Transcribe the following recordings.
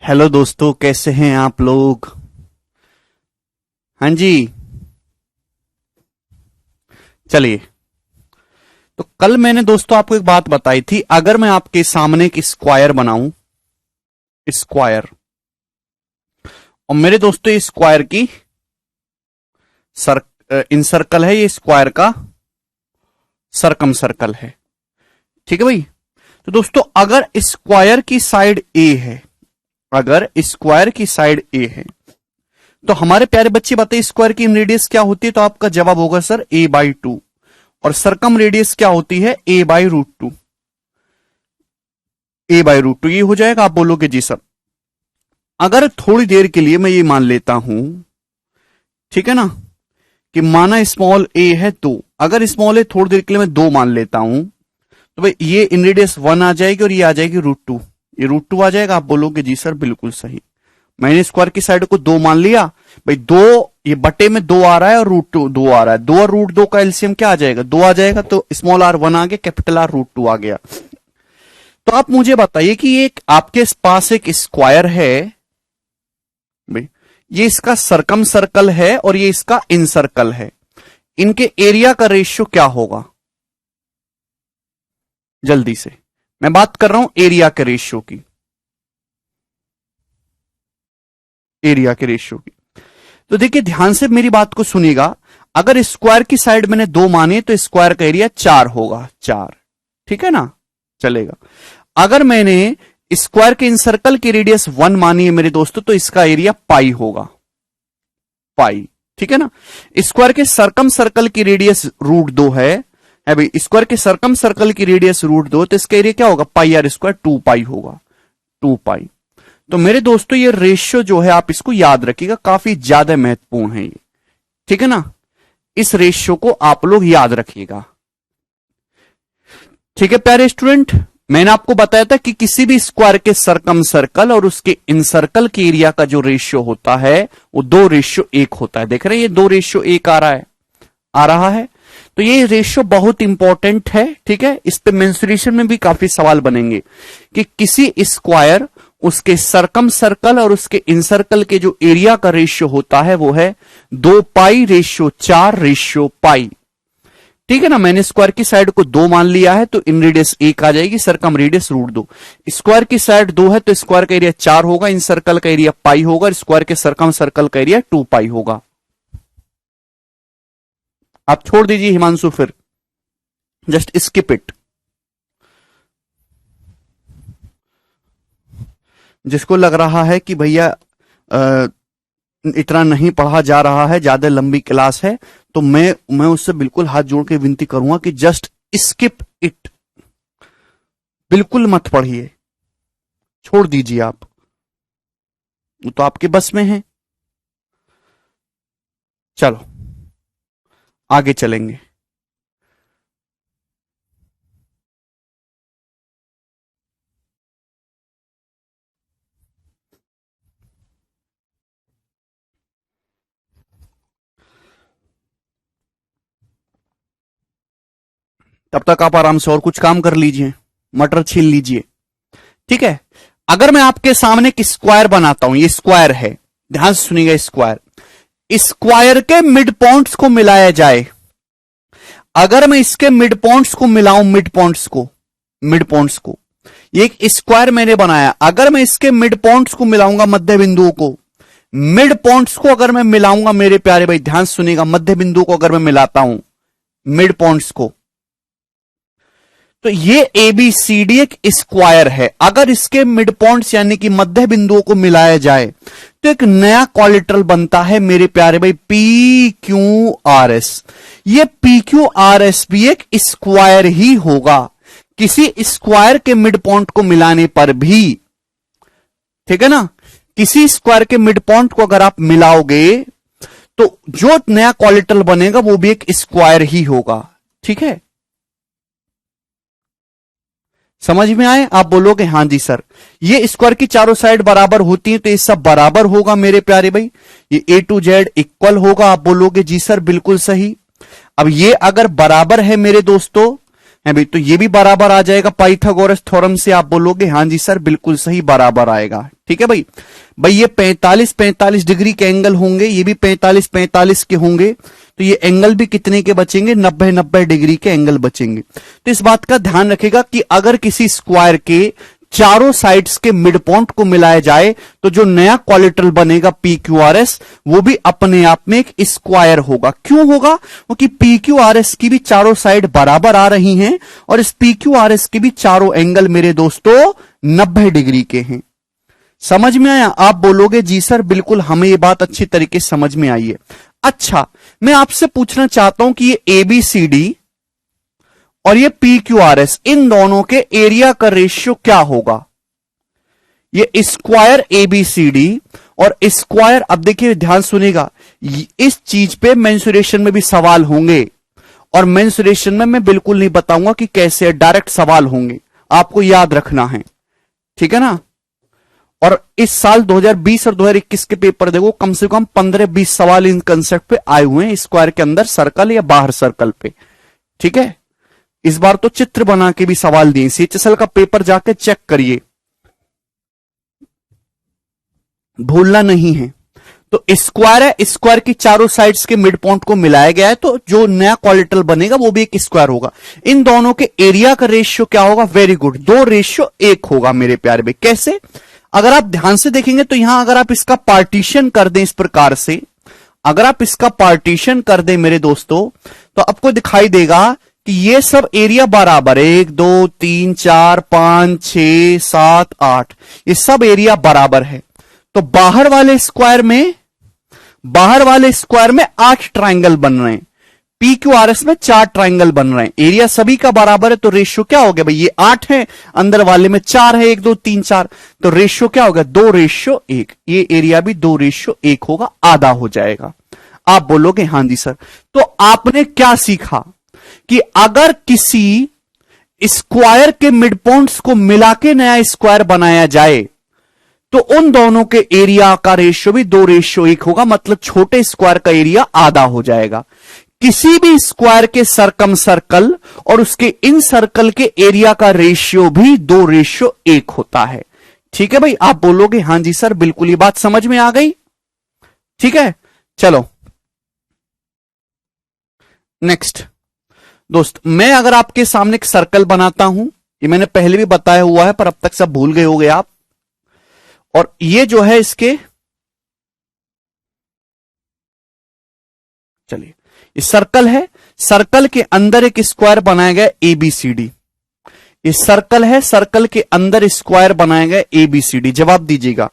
Hello दोस्तों, कैसे हैं आप लोग। हाँ जी, चलिए। तो कल मैंने दोस्तों आपको एक बात बताई थी। अगर मैं आपके सामने एक स्क्वायर बनाऊं, स्क्वायर, और मेरे दोस्तों ये स्क्वायर की इन सर्कल है, ये स्क्वायर का सरकम सर्कल है। ठीक है भाई। तो दोस्तों अगर स्क्वायर की साइड ए है, अगर स्क्वायर की साइड ए है, तो हमारे प्यारे बच्चे बताइए स्क्वायर की रेडियस क्या होती है। तो आपका जवाब होगा सर a/2, और सरकम रेडियस क्या होती है a/√2। a/√2 ये हो जाएगा। आप बोलोगे जी सर, अगर थोड़ी देर के लिए मैं ये मान लेता हूं, ठीक है ना, कि माना स्मॉल ए है 2, अगर स्मॉल ए थोड़ी देर के लिए मैं 2 मान लेता हूं, तो भाई ये इन रेडियस 1 आ जाएगी और ये आ जाएगी √2। ये √2 आ जाएगा। आप बोलोगे जी सर बिल्कुल सही। मैंने स्क्वायर की साइड को 2 मान लिया भाई, 2 ये बटे में 2 आ रहा है और √2 2 आ रहा है। 2 और √2 का एलसीएम क्या आ जाएगा, 2 आ जाएगा। तो स्मॉल r 1 आ गया, कैपिटल R √2 आ गया। तो आप मुझे बताइए कि एक आपके पास एक स्क्वायर है भाई, ये इसका सरकम सर्कल है और ये इसका इन सर्कल है, इनके एरिया का रेशियो क्या होगा। जल्दी से, मैं बात कर रहा हूं एरिया के रेशियो की, एरिया के रेशियो की। तो देखिए ध्यान से मेरी बात को सुनिएगा। अगर स्क्वायर की साइड मैंने 2 माने तो स्क्वायर का एरिया 4 होगा, 4। ठीक है ना, चलेगा। अगर मैंने स्क्वायर के इन सर्कल की रेडियस 1 मानी है मेरे दोस्तों, तो इसका एरिया पाई होगा, पाई। ठीक है ना। स्क्वायर के सरकम सर्कल की रेडियस √2 है भाई, स्क्वायर के सरकम सर्कल की रेडियस √2, तो इसका एरिया क्या होगा πr², 2 पाई होगा, 2 पाई। तो मेरे दोस्तों ये रेशियो जो है आप इसको याद रखिएगा, काफी ज्यादा महत्वपूर्ण है ये। ठीक है ना, इस रेशियो को आप लोग याद रखिएगा। ठीक है प्यारे स्टूडेंट, मैंने आपको बताया था कि किसी भी स्क्वायर के सरकम सर्कल और उसके इन सर्कल के एरिया का जो रेशियो होता है वो 2:1 होता है। देख रहे हैं ये 2:1 आ रहा है, आ रहा है। तो ये रेशियो बहुत इंपॉर्टेंट है। ठीक है, इस पे मेंसुरेशन में भी काफी सवाल बनेंगे कि किसी स्क्वायर, उसके सरकम सर्कल और उसके इन सर्कल के जो एरिया का रेशियो होता है वो है 2π/4/π। ठीक है ना। मैंने स्क्वायर की साइड को 2 मान लिया है तो इन रेडियस 1 आ जाएगी, सरकम रेडियस √2। स्क्वायर की साइड 2 है तो स्क्वायर का एरिया 4 होगा, इन सर्कल का एरिया पाई होगा, स्क्वायर के सरकम सर्कल का एरिया 2 पाई होगा। आप छोड़ दीजिए हिमांशु, फिर जस्ट स्किप इट। जिसको लग रहा है कि भैया इतना नहीं पढ़ा जा रहा है, ज्यादा लंबी क्लास है, तो मैं उससे बिल्कुल हाथ जोड़ के विनती करूंगा कि जस्ट स्किप इट, बिल्कुल मत पढ़िए, छोड़ दीजिए आप, वो तो आपके बस में है। चलो आगे चलेंगे। तब तक आप आराम से और कुछ काम कर लीजिए, मटर छील लीजिए। ठीक है। अगर मैं आपके सामने एक स्क्वायर बनाता हूं, ये स्क्वायर है, ध्यान से सुनिएगा। स्क्वायर, स्क्वायर के मिड पॉइंट्स को मिलाया जाए, अगर मैं इसके मिड पॉइंट्स को मिलाऊं, मिड पॉइंट्स को, ये एक स्क्वायर मैंने बनाया, अगर मैं इसके मिड पॉइंट्स को मिलाऊंगा, मध्य बिंदुओं को, मिड पॉइंट्स को अगर मैं मिलाऊंगा मेरे प्यारे भाई, ध्यान सुनिएगा, मध्य बिंदु को अगर मैं मिलाता हूं, मिड पॉइंट्स को, तो ये ABCD एक स्क्वायर है। अगर इसके मिड पॉइंट्स यानी कि मध्य बिंदुओं को मिलाया जाए तो एक नया क्वाड्रिलेटरल बनता है मेरे प्यारे भाई, PQRS। ये PQRS भी एक स्क्वायर ही होगा, किसी स्क्वायर के मिड पॉइंट को मिलाने पर भी। ठीक है ना, किसी स्क्वायर के मिड पॉइंट को अगर आप मिलाओगे तो जो नया क्वाड्रिलेटरल बनेगा वो भी एक स्क्वायर ही होगा। ठीक है, समझ में आए। आप बोलोगे हां जी सर, ये स्क्वायर की चारों साइड बराबर होती है तो ये सब बराबर होगा मेरे प्यारे भाई, ये A to Z इक्वल होगा। आप बोलोगे जी सर बिल्कुल सही। अब ये अगर बराबर है मेरे दोस्तों, है भाई, तो ये भी बराबर आ जाएगा पाइथागोरस थ्योरम से। आप बोलोगे हाँ जी सर बिल्कुल सही बराबर आएगा। ठीक है भाई, ये 45 डिग्री के एंगल होंगे, ये भी 45 के होंगे, तो ये एंगल भी कितने के बचेंगे, 90 डिग्री के एंगल बचेंगे। तो इस बात का ध्यान रखेगा कि अगर किसी स्क्वायर के चारों साइड्स के मिड पॉइंट को मिलाया जाए तो जो नया क्वालिटरल बनेगा PQRS वो भी अपने आप में एक स्क्वायर होगा। क्यों होगा? क्योंकि PQRS की भी चारों साइड बराबर आ रही हैं और इस PQRS के भी चारों एंगल मेरे दोस्तों 90 डिग्री के हैं। समझ में आया? आप बोलोगे जी सर बिल्कुल, हमें ये बात अच्छी तरीके से समझ में आई है। अच्छा, मैं आपसे पूछना चाहता हूं कि ये ABCD और ये PQRS इन दोनों के एरिया का रेशियो क्या होगा? ये स्क्वायर ABCD और स्क्वायर, अब देखिए ध्यान सुनिएगा, इस चीज पे मेंसुरेशन में भी सवाल होंगे और मेंसुरेशन में मैं बिल्कुल नहीं बताऊंगा कि कैसे, डायरेक्ट सवाल होंगे, आपको याद रखना है। ठीक है ना? और इस साल 2020 और 2021 के पेपर देखो, कम से कम 15-20 सवाल इन कंसेप्ट पे आए हुए हैं, स्क्वायर के अंदर सर्कल या बाहर सर्कल पे। ठीक है, इस बार तो चित्र बना के भी सवाल दिए। CHSL का पेपर जाके चेक करिए, भूलना नहीं है। तो स्क्वायर है, स्क्वायर की चारों साइड्स के मिड पॉइंट को मिलाया गया है, तो जो नया क्वालिटरल बनेगा वो भी एक स्क्वायर होगा। इन दोनों के एरिया का रेशियो क्या होगा? वेरी गुड, 2:1 होगा मेरे प्यारे भाई। कैसे? अगर आप ध्यान से देखेंगे तो यहां अगर आप इसका पार्टीशन कर दें इस प्रकार से, अगर आप इसका पार्टीशन कर दें मेरे दोस्तों, तो आपको दिखाई देगा कि ये सब एरिया बराबर है, 1 2 3 4 5 6 7 8, ये सब एरिया बराबर है। तो बाहर वाले स्क्वायर में 8 ट्राइंगल बन रहे हैं, PQRS में 4 ट्राइंगल बन रहे हैं, एरिया सभी का बराबर है, तो रेशियो क्या हो गया भाई? ये 8 है, अंदर वाले में 4 है, 1 2 3 4, तो रेशियो क्या होगा? 2:1। ये एरिया भी 2:1 होगा, आधा हो जाएगा। आप बोलोगे हां जी सर। तो आपने क्या सीखा कि अगर किसी स्क्वायर के मिड पॉइंट्स को मिला के नया स्क्वायर बनाया जाए तो उन दोनों के एरिया का रेशियो भी 2:1 होगा, मतलब छोटे स्क्वायर का एरिया आधा हो जाएगा। किसी भी स्क्वायर के सरकम सर्कल और उसके इन सर्कल के एरिया का रेशियो भी 2:1 होता है। ठीक है भाई, आप बोलोगे हां जी सर बिल्कुल, ये बात समझ में आ गई। ठीक है, चलो नेक्स्ट दोस्त, मैं अगर आपके सामने एक सर्कल बनाता हूं, ये मैंने पहले भी बताया हुआ है पर अब तक सब भूल गए होंगे आप, और ये जो है इसके, चलिए ये सर्कल है, सर्कल के अंदर एक स्क्वायर बनाया गया ABCD। ये सर्कल है, सर्कल के अंदर स्क्वायर बनाया गया ABCD। जवाब दीजिएगा।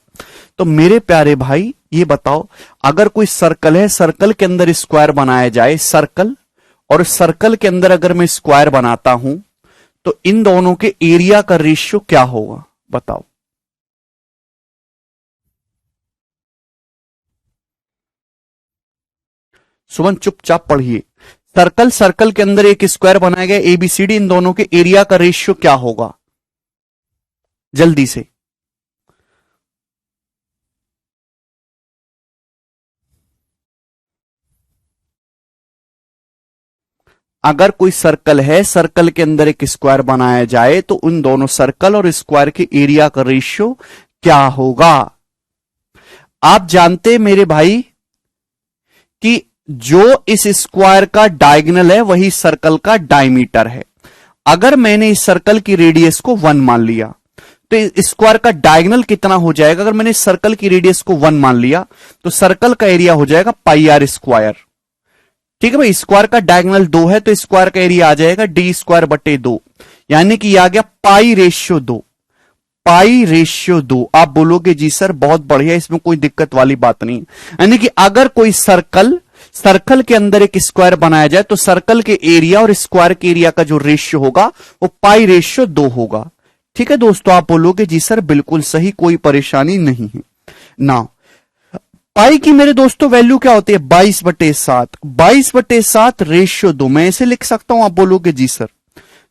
तो मेरे प्यारे भाई ये बताओ, अगर कोई सर्कल है, सर्कल के अंदर स्क्वायर बनाया जाए, सर्कल और सर्कल के अंदर अगर मैं स्क्वायर बनाता हूं तो इन दोनों के एरिया का रेशियो क्या होगा? बताओ। सुमन चुपचाप पढ़िए। सर्कल के अंदर एक स्क्वायर बनाया गया ABCD, इन दोनों के एरिया का रेशियो क्या होगा? जल्दी से। अगर कोई सर्कल है, सर्कल के अंदर एक स्क्वायर बनाया जाए तो उन दोनों सर्कल और स्क्वायर के एरिया का रेशियो क्या होगा? आप जानते मेरे भाई कि जो इस स्क्वायर का डायगोनल है वही सर्कल का डायमीटर है। अगर मैंने इस सर्कल की रेडियस को 1 मान लिया तो इस स्क्वायर का डायगोनल कितना हो जाएगा? अगर मैंने इस सर्कल की रेडियस को 1 मान लिया तो सर्कल का एरिया हो जाएगा πr स्क्वायर। ठीक है भाई, स्क्वायर का डायगोनल 2 है तो स्क्वायर का एरिया आ जाएगा d²/2, यानी कि आ गया π/2। π/2। आप बोलोगे जी सर बहुत बढ़िया, इसमें कोई दिक्कत वाली बात नहीं। यानी कि अगर कोई सर्कल के अंदर एक स्क्वायर बनाया जाए तो सर्कल के एरिया और स्क्वायर के एरिया का जो रेशियो होगा वो π/2 होगा। ठीक है दोस्तों, आप बोलोगे जी सर बिल्कुल सही, कोई परेशानी नहीं है ना। पाई की मेरे दोस्तों वैल्यू क्या होती है? 22/7। 22/7 रेशियो 2, मैं ऐसे लिख सकता हूं। आप बोलोगे जी सर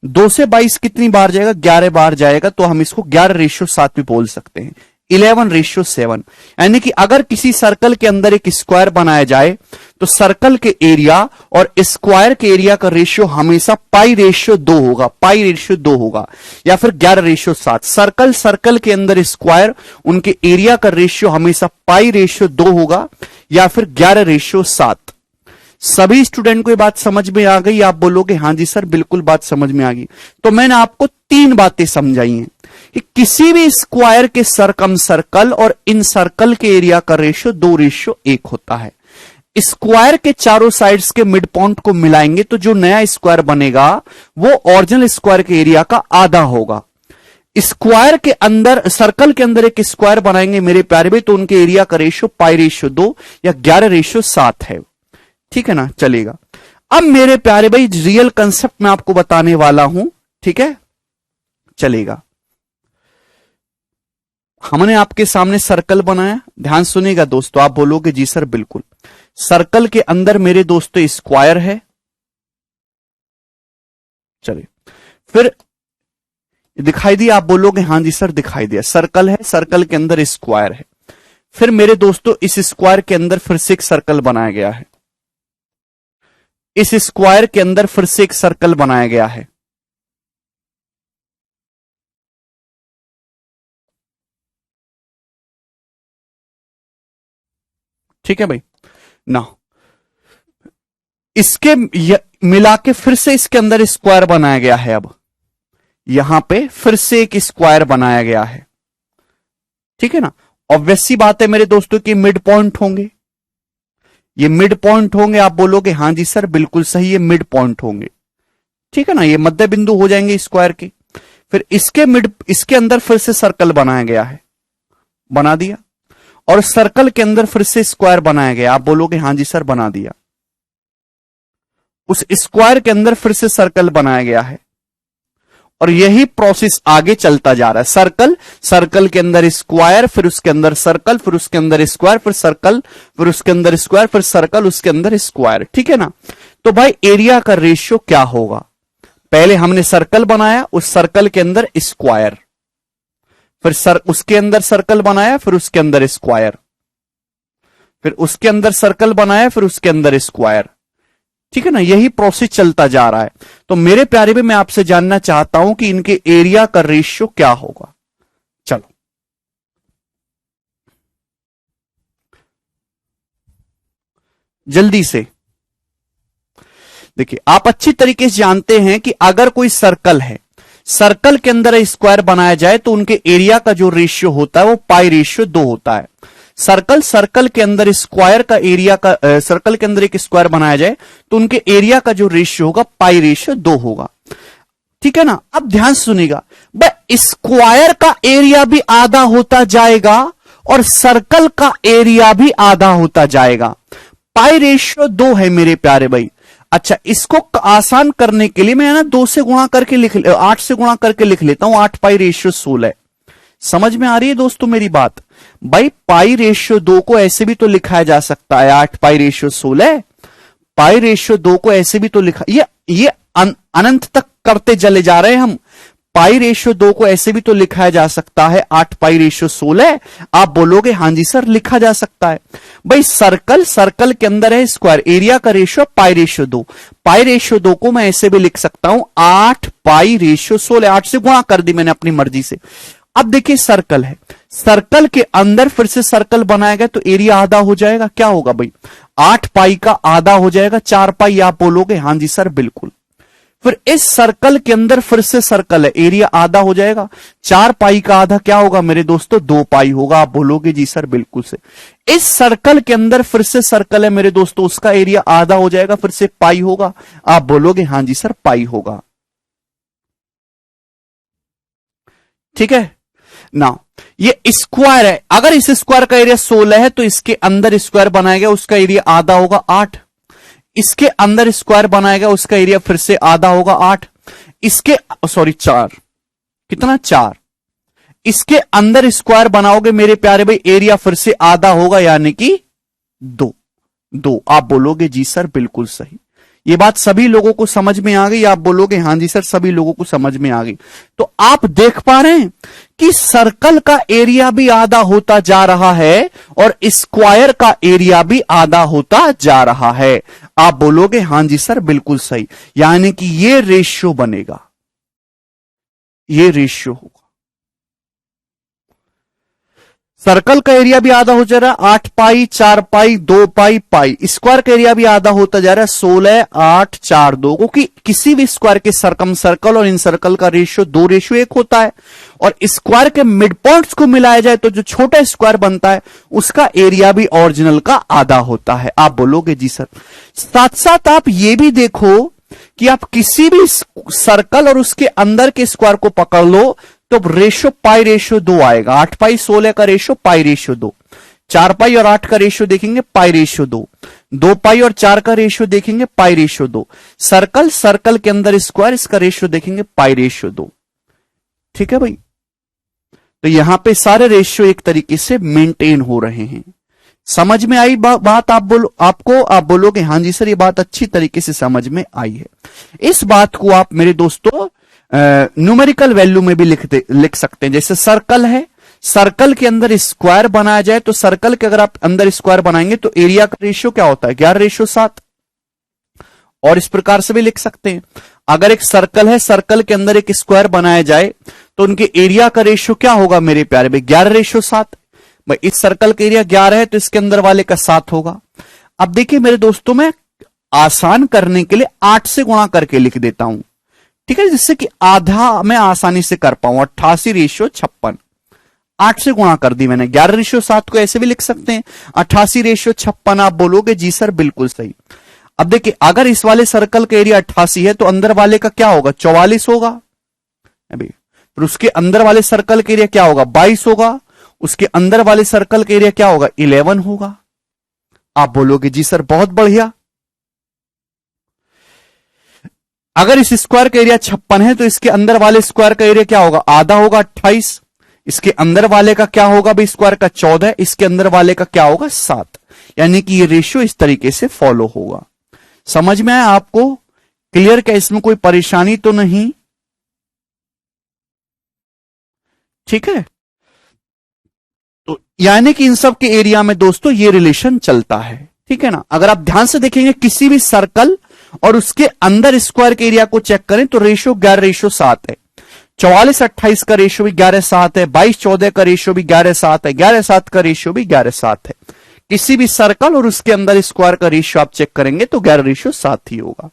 2 से 22 कितनी बार जाएगा? 11 बार जाएगा, तो हम इसको 11/7 भी बोल सकते हैं। 11:7। यानी कि अगर किसी सर्कल के अंदर एक स्क्वायर बनाया जाए तो सर्कल के एरिया और स्क्वायर के एरिया का रेशियो हमेशा π/2 होगा, π/2 होगा, या फिर 11:7। सर्कल के अंदर स्क्वायर, उनके एरिया का रेशियो हमेशा π/2 होगा या फिर 11:7। सभी स्टूडेंट को ये बात समझ में आ गई? आप बोलोगे हां जी सर बिल्कुल बात समझ में आ गई। तो मैंने आपको 3 बातें समझाई हैं कि किसी भी स्क्वायर के सरकम सर्कल और इन सर्कल के एरिया का रेशियो 2:1 होता है। स्क्वायर के चारों साइड्स के मिड पॉइंट को मिलाएंगे तो जो नया स्क्वायर बनेगा वो ओरिजिनल स्क्वायर के एरिया का आधा होगा। स्क्वायर के अंदर, सर्कल के अंदर एक स्क्वायर बनाएंगे मेरे प्यारे भाई, तो उनके एरिया का रेशियो π/2 या 11:7 है। ठीक है ना, चलेगा। अब मेरे प्यारे भाई रियल कंसेप्ट मैं आपको बताने वाला हूं, ठीक है, चलेगा। हमने आपके सामने सर्कल बनाया, ध्यान सुनिएगा दोस्तों, आप बोलोगे जी सर बिल्कुल। सर्कल के अंदर मेरे दोस्तों स्क्वायर है, चलिए, फिर दिखाई दिया? आप बोलोगे हां जी सर दिखाई दिया। सर्कल है, सर्कल के अंदर स्क्वायर है। फिर मेरे दोस्तों इस स्क्वायर के अंदर फिर से एक सर्कल बनाया गया है, इस स्क्वायर के अंदर फिर से एक सर्कल बनाया गया है। ठीक है भाई ना, इसके मिला के फिर से इसके अंदर स्क्वायर बनाया गया है। अब यहां पे फिर से एक स्क्वायर बनाया गया है, ठीक है ना। ऑब्वियस सी बात है मेरे दोस्तों कि मिड पॉइंट होंगे, ये मिड पॉइंट होंगे। आप बोलोगे हां जी सर बिल्कुल सही, ये मिड पॉइंट होंगे, ठीक है ना, ये मध्य बिंदु हो जाएंगे स्क्वायर के। फिर इसके अंदर फिर से सर्कल बनाया गया है, बना दिया, और सर्कल के अंदर फिर से स्क्वायर बनाया गया। आप बोलोगे हां जी सर बना दिया। उस स्क्वायर के अंदर फिर से सर्कल बनाया गया है, और यही प्रोसेस आगे चलता जा रहा है। सर्कल के अंदर स्क्वायर, फिर उसके अंदर सर्कल, फिर उसके अंदर स्क्वायर, फिर सर्कल, फिर उसके अंदर स्क्वायर, फिर सर्कल, उसके अंदर स्क्वायर, ठीक है ना। तो भाई एरिया का रेशियो क्या होगा? पहले हमने सर्कल बनाया, उस सर्कल के अंदर स्क्वायर, फिर उसके अंदर सर्कल बनाया, फिर उसके अंदर स्क्वायर, फिर उसके अंदर सर्कल बनाया, फिर उसके अंदर स्क्वायर, ठीक है ना। यही प्रोसेस चलता जा रहा है। तो मेरे प्यारे भी मैं आपसे जानना चाहता हूं कि इनके एरिया का रेशियो क्या होगा। चलो जल्दी से देखिए, आप अच्छी तरीके से जानते हैं कि अगर कोई सर्कल है, सर्कल के अंदर स्क्वायर बनाया जाए तो उनके एरिया का जो रेशियो होता है वो π/2 होता है। सर्कल के अंदर स्क्वायर का एरिया का, सर्कल के अंदर एक स्क्वायर बनाया जाए तो उनके एरिया का जो रेशियो होगा π/2 होगा, ठीक है ना। अब ध्यान सुनिएगा, स्क्वायर का एरिया भी आधा होता जाएगा और सर्कल का एरिया भी आधा होता जाएगा। π/2 है मेरे प्यारे भाई। अच्छा, इसको आसान करने के लिए मैं ना 2 से गुणा करके 8 से गुणा करके लिख लेता हूं, 8 π/16। समझ में आ रही है दोस्तों मेरी बात? भाई π/2 को ऐसे भी तो लिखा जा सकता है, 8 π/16। π/2 को ऐसे भी तो लिखा, ये अनंत तक करते चले जा रहे हैं हम। π/2 को ऐसे भी तो लिखा जा सकता है 8 π/16। आप बोलोगे हां जी सर लिखा जा सकता है। भाई सर्कल के अंदर है स्क्वायर, एरिया का रेशियो π/2। π/2 को मैं ऐसे भी लिख सकता हूं 8 π/16। 8 से गुणा कर दी मैंने अपनी मर्जी से। अब देखिए सर्कल है, सर्कल के अंदर फिर से सर्कल बनाया गया तो एरिया आधा हो जाएगा। क्या होगा भाई? 8 पाई का आधा हो जाएगा 4 पाई। आप बोलोगे हां जी सर बिल्कुल। फिर इस सर्कल के अंदर फिर से सर्कल है, एरिया आधा हो जाएगा। 4 पाई का आधा क्या होगा मेरे दोस्तों? 2 पाई होगा। आप बोलोगे जी सर बिल्कुल से। इस सर्कल के अंदर फिर से सर्कल है मेरे दोस्तों, उसका एरिया आधा हो जाएगा, फिर से पाई होगा। आप बोलोगे हां जी सर पाई होगा। ठीक है ना। ये स्क्वायर है, अगर इस स्क्वायर का एरिया 16 है तो इसके अंदर स्क्वायर बनाया गया उसका एरिया आधा होगा 8। इसके अंदर स्क्वायर बनाया गया उसका एरिया फिर से आधा होगा 8। इसके 4 कितना 4। इसके अंदर स्क्वायर बनाओगे मेरे प्यारे भाई, एरिया फिर से आधा होगा यानी कि 2। आप बोलोगे जी सर बिल्कुल सही। ये बात सभी लोगों को समझ में आ गई? आप बोलोगे हां जी सर सभी लोगों को समझ में आ गई। तो आप देख पा रहे हैं कि सर्कल का एरिया भी आधा होता जा रहा है और स्क्वायर का एरिया भी आधा होता जा रहा है। आप बोलोगे हां जी सर बिल्कुल सही, यानी कि ये रेशियो बनेगा, ये रेशियो होगा। सर्कल का एरिया भी आधा हो जा रहा है 8 पाई 4 पाई 2 पाई पाई, स्क्वायर का एरिया भी आधा होता जा रहा है 16 8 4 2, क्योंकि किसी भी स्क्वायर के सरकम सर्कल और इन सर्कल का रेशियो 2:1 होता है और स्क्वायर के मिड पॉइंट्स को मिलाया जाए तो जो छोटा स्क्वायर बनता है उसका एरिया भी ओरिजिनल का आधा होता है। आप बोलोगे जी सर। साथ साथ आप ये भी देखो कि आप किसी भी सर्कल और उसके अंदर के स्क्वायर को पकड़ लो तो रेशियो π/2 आएगा। 8 पाई 16 का रेशियो π/2, 4 पाई और 8 का रेशियो देखेंगे π/2, 2 पाई और 4 का रेशियो देखेंगे π/2, सर्कल सर्कल के अंदर स्क्वायर इसका रेशियो देखेंगे π/2। ठीक है भाई, तो यहां पे सारे रेशियो एक तरीके से मेंटेन हो रहे हैं। समझ में आई बात? आप बोलोगे हां जी सर ये बात अच्छी तरीके से समझ में आई है। इस बात को आप मेरे दोस्तों न्यूमेरिकल वैल्यू में भी लिख सकते हैं। जैसे सर्कल है, सर्कल के अंदर स्क्वायर बनाया जाए तो सर्कल के अगर आप अंदर स्क्वायर बनाएंगे तो एरिया का रेशियो क्या होता है 11:7, और इस प्रकार से भी लिख सकते हैं। अगर एक सर्कल है, सर्कल के अंदर एक स्क्वायर बनाया जाए तो उनके एरिया का रेशियो क्या होगा मेरे प्यारे भाई 11:7। भाई इस सर्कल का एरिया 11 है तो इसके अंदर वाले का 7 होगा। अब देखिए मेरे दोस्तों, मैं आसान करने के लिए 8 से गुणा करके लिख देता हूं, ठीक है, जिससे कि आधा मैं आसानी से कर पाऊं। 88:56, 8 से गुणा कर दी मैंने। 11:7 को ऐसे भी लिख सकते हैं 88:56। आप बोलोगे जी सर बिल्कुल सही। अब देखिए अगर इस वाले सर्कल का एरिया 88 है तो अंदर वाले का क्या होगा 44 होगा। अभी फिर उसके अंदर वाले सर्कल का एरिया क्या होगा 22 होगा, उसके अंदर वाले सर्कल का एरिया क्या होगा 11 होगा। आप बोलोगे जी सर बहुत बढ़िया। अगर इस स्क्वायर का एरिया 56 है तो इसके अंदर वाले स्क्वायर का एरिया क्या होगा आधा होगा 28, इसके अंदर वाले का क्या होगा भाई स्क्वायर का 14, इसके अंदर वाले का क्या होगा 7, यानी कि ये रेशियो इस तरीके से फॉलो होगा। समझ में आया आपको? क्लियर? क्या इसमें कोई परेशानी तो नहीं? ठीक है, तो यानी कि इन सब के एरिया में दोस्तों ये रिलेशन चलता है। ठीक है ना? अगर आप ध्यान से देखेंगे किसी भी सर्कल और उसके अंदर स्क्वायर के एरिया को चेक करें तो रेशियो 11:7 है। 44:28 का रेशियो भी 11:7 है, 22:14 का रेशियो भी 11:7 है, 11:7 का रेशियो भी 11:7 है। किसी भी सर्कल और उसके अंदर स्क्वायर का रेशियो आप चेक करेंगे तो 11:7 ही होगा।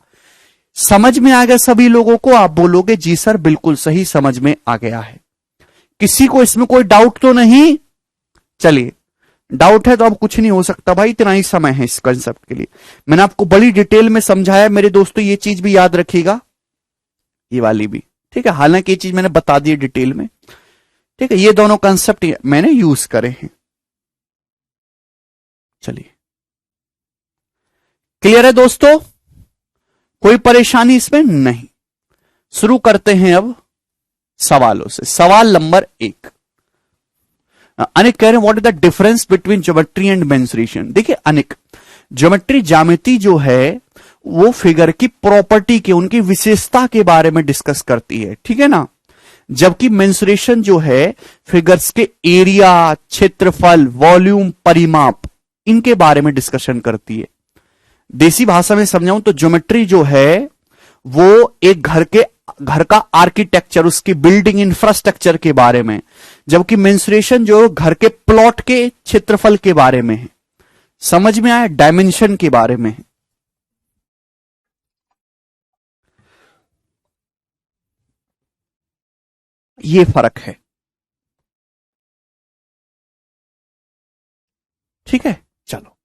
समझ में आ गया सभी लोगों को? आप बोलोगे जी सर बिल्कुल सही, समझ में आ गया है। किसी को इसमें कोई डाउट तो नहीं? चलिए, डाउट है तो अब कुछ नहीं हो सकता भाई, इतना ही समय है इस कंसेप्ट के लिए। मैंने आपको बड़ी डिटेल में समझाया मेरे दोस्तों, ये चीज भी याद रखिएगा, ये वाली भी। ठीक है, हालांकि ये चीज मैंने बता दी डिटेल में। ठीक है, ये दोनों कंसेप्ट मैंने यूज करे हैं। चलिए, क्लियर है दोस्तों? कोई परेशानी इसमें नहीं। शुरू करते हैं अब सवालों से। सवाल नंबर 1, अनिक कह रहे हैं what is the difference between geometry and mensuration. देखिए अनिक, ज्योमेट्री ज्यामिति जो है वो फिगर की प्रॉपर्टी के, उनकी विशेषता के बारे में डिस्कस करती है। ठीक है ना? जबकि मेंसुरेशन जो है फिगर्स के एरिया, क्षेत्रफल, वॉल्यूम, परिमाप, इनके बारे में डिस्कशन करती है। देसी भाषा में समझाऊं तो ज्योमेट्री जो है वो एक घर का आर्किटेक्चर, उसकी बिल्डिंग इंफ्रास्ट्रक्चर के बारे में, जबकि मेंसुरेशन जो घर के प्लॉट के क्षेत्रफल के बारे में है। समझ में आया? डायमेंशन के बारे में है। ये फर्क है। ठीक है, चलो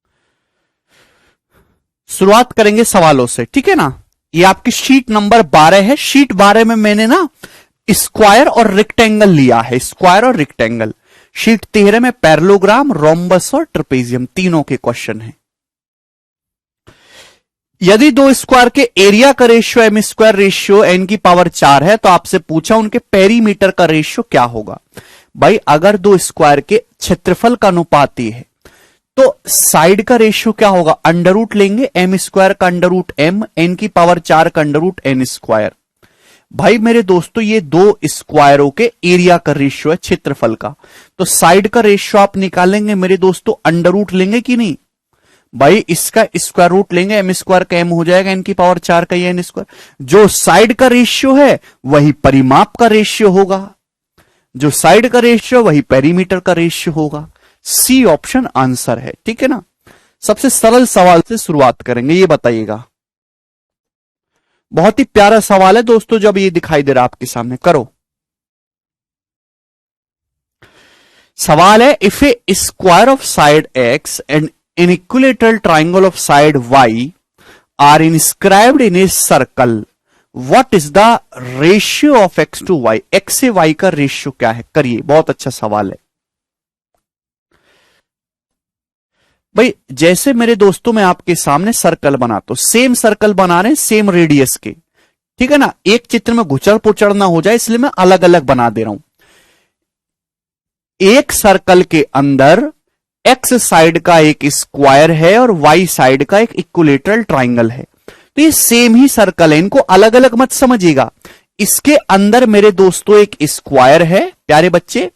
शुरुआत करेंगे सवालों से। ठीक है ना? ये आपकी शीट नंबर 12 है। शीट 12 में मैंने ना स्क्वायर और रेक्टेंगल लिया है, स्क्वायर और रेक्टेंगल। शीट 13 में पैरेललोग्राम, रोम्बस और ट्रेपेजियम, तीनों के क्वेश्चन हैं। यदि दो स्क्वायर के एरिया का ratio M square ratio n की पावर 4 है तो आपसे पूछा उनके पेरीमीटर का रेशियो क्या होगा। भाई अगर दो स्क्वायर के क्षेत्रफल का अनुपाती है तो साइड का रेशियो क्या होगा, अंडर रूट लेंगे, एम स्क्वायर का अंडर रूट एम, एन की पावर 4 का अंडर रूट एन स्क्वायर। भाई मेरे दोस्तों ये दो स्क्वायरों के एरिया का रेशियो है, क्षेत्रफल का। तो साइड का रेशियो आप निकालेंगे मेरे दोस्तों, अंडर रूट लेंगे कि नहीं? भाई इसका स्क्वायर रूट लेंगे, एम स्क्वायर का एम हो जाएगा, एन की पावर 4 का ये एन स्क्वायर। जो साइड का रेशियो है वही परिमाप का रेशियो होगा, जो साइड का रेशियो वही पेरीमीटर का रेशियो होगा। सी ऑप्शन आंसर है, ठीक है ना। सबसे सरल सवाल से शुरुआत करेंगे, ये बताइएगा। बहुत ही प्यारा सवाल है दोस्तों, जब ये दिखाई दे रहा आपके सामने, करो। सवाल है, if A square of side x and an equilateral triangle of side y are inscribed in a circle, what is the ratio of x to y? x से y का रेशियो क्या है? करिए, बहुत अच्छा सवाल है भाई। जैसे मेरे दोस्तों मैं आपके सामने सर्कल बनाता हूं, सेम सर्कल बना रहे हैं, सेम रेडियस के, ठीक है ना। एक चित्र में घुचड़ पुचड़ ना हो जाए इसलिए मैं अलग अलग बना दे रहा हूं। एक सर्कल के अंदर एक्स साइड का एक स्क्वायर है और वाई साइड का एक इक्विलेटरल ट्राइंगल है। तो ये सेम ही सर्कल है, इनको अलग अलग मत समझिएगा। इसके अंदर मेरे दोस्तों एक स्क्वायर है प्यारे बच्चे,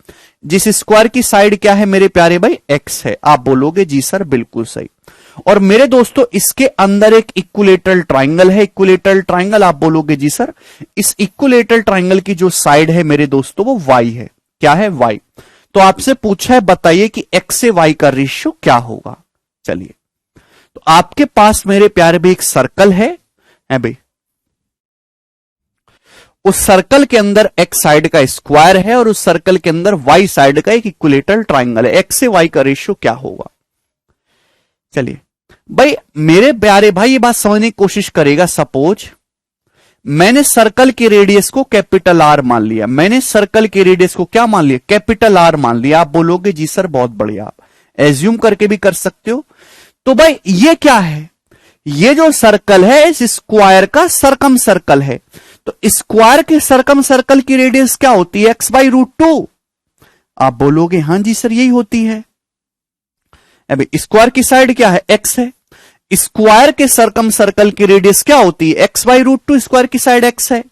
जिस स्क्वायर की साइड क्या है मेरे प्यारे भाई? एक्स है। आप बोलोगे जी सर बिल्कुल सही। और मेरे दोस्तों इसके अंदर एक इक्विलेटरल ट्राइंगल है, इक्विलेटरल ट्राइंगल, आप बोलोगे जी सर इस इक्विलेटरल ट्राइंगल की जो साइड है मेरे दोस्तों वो वाई है। क्या है? वाई। तो आपसे पूछा है बताइए कि x से y का रेशियो क्या होगा। चलिए, तो आपके पास मेरे प्यारे भाई एक सर्कल है भाई, उस सर्कल के अंदर x साइड का स्क्वायर है और उस सर्कल के अंदर y साइड का एक इक्विलेटरल ट्राइंगल है। x से y का रेशियो क्या होगा? चलिए भाई मेरे प्यारे भाई ये बात समझने की कोशिश करेगा। सपोज मैंने सर्कल के रेडियस को कैपिटल आर मान लिया, मैंने सर्कल के रेडियस को क्या मान लिया? कैपिटल आर मान लिया। आप बोलोगे जी सर बहुत बढ़िया, आप एज्यूम करके भी कर सकते हो। तो भाई ये क्या है? ये जो सर्कल है इस स्क्वायर का सरकम सर्कल है। तो स्क्वायर के सरकम सर्कल की रेडियस क्या होती है? X by root two. आप बोलोगे हां जी सर यही होती है। अभी स्क्वायर की साइड क्या है? एक्स है। स्क्वायर के सरकम सर्कल की रेडियस क्या होती है? X by root two. Square की साइड एक्स है।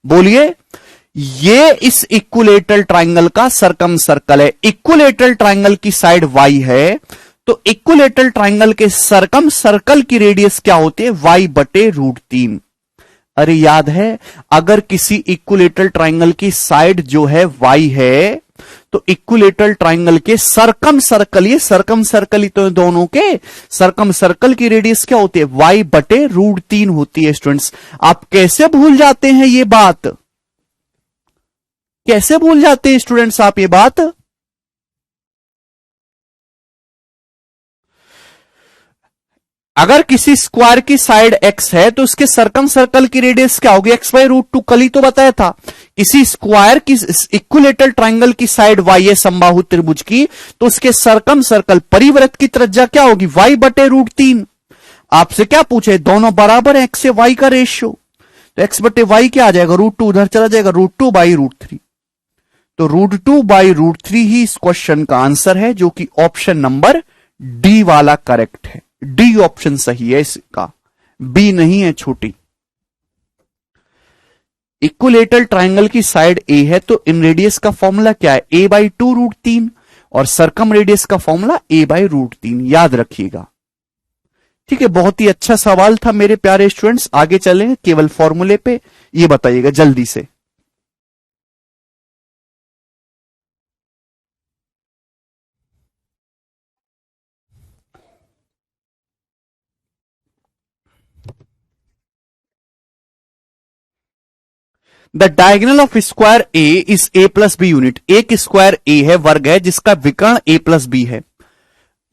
बोलिए, ये इस इक्विलेटरल ट्राइंगल का सरकम सर्कल है, इक्विलेटरल ट्राइंगल की साइड वाई है। तो इक्विलेटरल ट्राइंगल के सरकम सर्कल की रेडियस क्या होती है? वाई बटे रूट 3। अरे याद है, अगर किसी इक्विलेटरल ट्राइंगल की साइड जो है वाई है तो इक्विलेटरल ट्राइंगल के सरकम सर्कल, ये सरकम सर्कल ही तो दोनों के सरकम सर्कल की रेडियस क्या होती है? वाई बटे रूट 3 होती है। स्टूडेंट्स आप कैसे भूल जाते हैं ये बात? कैसे भूल जाते हैं स्टूडेंट्स आप ये बात? अगर किसी स्क्वायर की साइड एक्स है तो उसके सरकम सर्कल की रेडियस क्या होगी? X by root 2। कल ही तो बताया था। किसी स्क्वायर की इक्विलेटरल ट्राइंगल की साइड वाई है समबाहु त्रिभुज की, तो उसके सरकम सर्कल परिवृत्त की त्रिज्या क्या होगी? वाई बटे रूट 3। आपसे क्या पूछे? दोनों बराबर है, एक्स से वाई का रेशियो। तो एक्स बटे वाई क्या आ जाएगा? रूट 2 उधर चला जाएगा, रूट 2 बाई रूट 3। तो रूट 2 बाई रूट 3 ही इस क्वेश्चन का आंसर है, जो कि ऑप्शन नंबर डी वाला करेक्ट है। डी ऑप्शन सही है इसका, बी नहीं है छोटी। इक्विलेटरल ट्राइंगल की साइड ए है तो इन रेडियस का फॉर्मूला क्या है? ए बाई 2 रूट 3। और सरकम रेडियस का फॉर्मूला ए बाई रूट 3, याद रखिएगा। ठीक है, बहुत ही अच्छा सवाल था मेरे प्यारे स्टूडेंट्स। आगे चलें केवल फॉर्मूले पे, ये बताइएगा जल्दी से। The diagonal of square A is A plus B unit. एक स्क्वायर ए है, वर्ग है, जिसका विकर्ण ए प्लस बी है।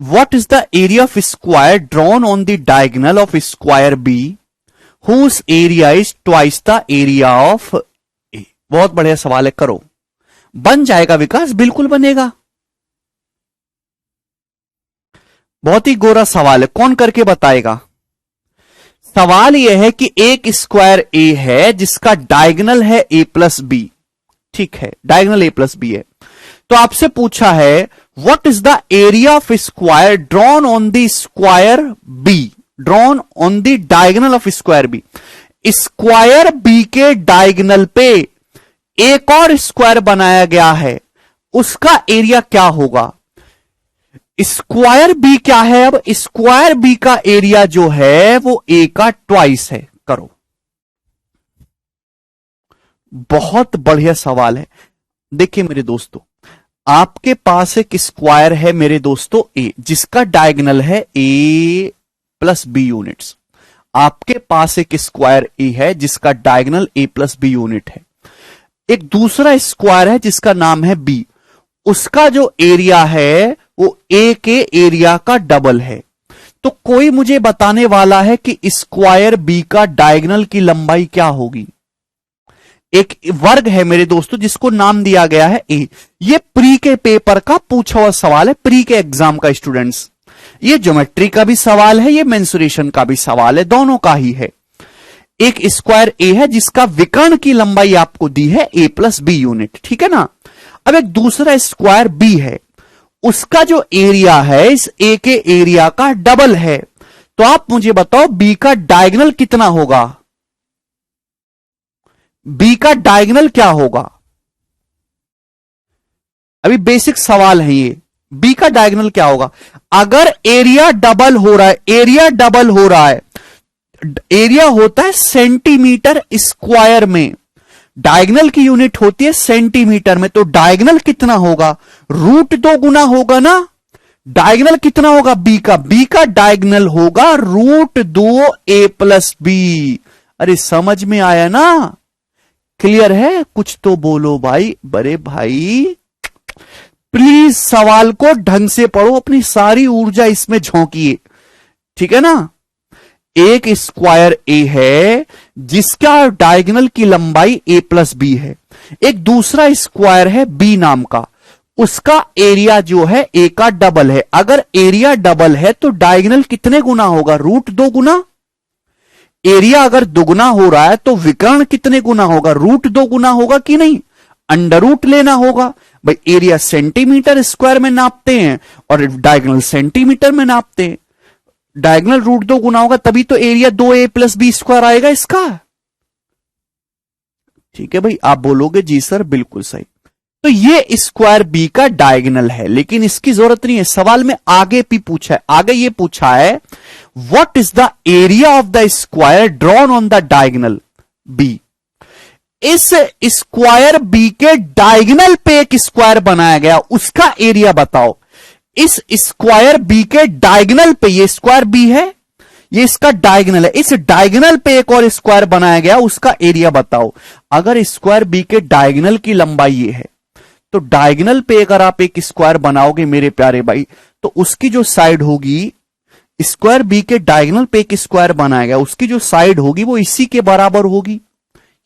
What is the area of square drawn on the diagonal of square B whose area is twice the area of A? बहुत बढ़िया सवाल है, करो। बन जाएगा विकास, बिल्कुल बनेगा। बहुत ही गोरा सवाल है, कौन करके बताएगा? सवाल यह है कि एक स्क्वायर ए है जिसका डायगोनल है ए प्लस बी। ठीक है, डायगोनल ए प्लस बी है। तो आपसे पूछा है what is the area of square drawn on the square B, drawn on the diagonal of square B. Square B के डायगोनल पे एक और स्क्वायर बनाया गया है, उसका एरिया क्या होगा? स्क्वायर बी क्या है? अब स्क्वायर बी का एरिया जो है वो ए का ट्वाइस है। करो, बहुत बढ़िया सवाल है। देखिए मेरे दोस्तों, आपके पास एक स्क्वायर है मेरे दोस्तों ए, जिसका डायगोनल है ए प्लस बी यूनिट्स। आपके पास एक स्क्वायर ए है जिसका diagonal A plus B unit है। एक दूसरा स्क्वायर है जिसका नाम है बी, उसका जो एरिया है वो ए के एरिया का डबल है। तो कोई मुझे बताने वाला है कि स्क्वायर बी का डायगोनल की लंबाई क्या होगी? एक वर्ग है मेरे दोस्तों जिसको नाम दिया गया है ए। ये प्री के पेपर का पूछा हुआ सवाल है, प्री के एग्जाम का स्टूडेंट्स। ये ज्योमेट्री का भी सवाल है, ये मेंसुरेशन का भी सवाल है, दोनों का ही है। एक स्क्वायर ए है जिसका विकर्ण की लंबाई आपको दी है ए प्लस बी यूनिट, ठीक है ना। अब एक दूसरा स्क्वायर बी है, उसका जो एरिया है इस ए के एरिया का डबल है। तो आप मुझे बताओ बी का डायगोनल कितना होगा? बी का डायगोनल क्या होगा? अभी बेसिक सवाल है ये, बी का डायगोनल क्या होगा? अगर एरिया डबल हो रहा है, एरिया डबल हो रहा है, एरिया होता है सेंटीमीटर स्क्वायर में, डायगोनल की यूनिट होती है सेंटीमीटर में, तो डायगोनल कितना होगा? रूट 2 गुना होगा ना। डायगोनल कितना होगा बी का? बी का डायगोनल होगा रूट 2 ए प्लस बी। अरे समझ में आया ना? क्लियर है? कुछ तो बोलो भाई, बड़े भाई प्लीज सवाल को ढंग से पढ़ो, अपनी सारी ऊर्जा इसमें झोंकिए, ठीक है ना। एक स्क्वायर ए है जिसका डायगोनल की लंबाई ए प्लस बी है। एक दूसरा स्क्वायर है बी नाम का, उसका एरिया जो है ए का डबल है। अगर एरिया डबल है तो डायगोनल कितने गुना होगा? रूट 2 गुना। एरिया अगर दुगुना हो रहा है तो विकर्ण कितने गुना होगा? रूट 2 गुना होगा कि नहीं? अंडर रूट लेना होगा भाई। एरिया सेंटीमीटर स्क्वायर में नापते हैं और डायगोनल सेंटीमीटर में नापते हैं। डायगोनल रूट 2 गुना होगा तभी तो area 2a plus B square आएगा इसका, ठीक है भाई। आप बोलोगे जी सर बिल्कुल सही। तो ये स्क्वायर बी का डायगोनल है, लेकिन इसकी जरूरत नहीं है, सवाल में आगे भी पूछा है। आगे ये पूछा है what is the area of the square drawn on the diagonal B. इस स्क्वायर बी के डायगोनल पे एक स्क्वायर बनाया गया, उसका एरिया बताओ। इस स्क्वायर बी के डायगोनल पे, ये स्क्वायर बी है, ये इसका डायगोनल है, इस डायगोनल पे एक और स्क्वायर बनाया गया, उसका एरिया बताओ। अगर स्क्वायर बी के डायगोनल की लंबाई ये है, तो डायगोनल पे अगर आप एक स्क्वायर बनाओगे मेरे प्यारे भाई, तो उसकी जो साइड होगी, स्क्वायर बी के डायगोनल पे एक स्क्वायर बनाया गया, उसकी जो साइड होगी वो इसी के बराबर होगी,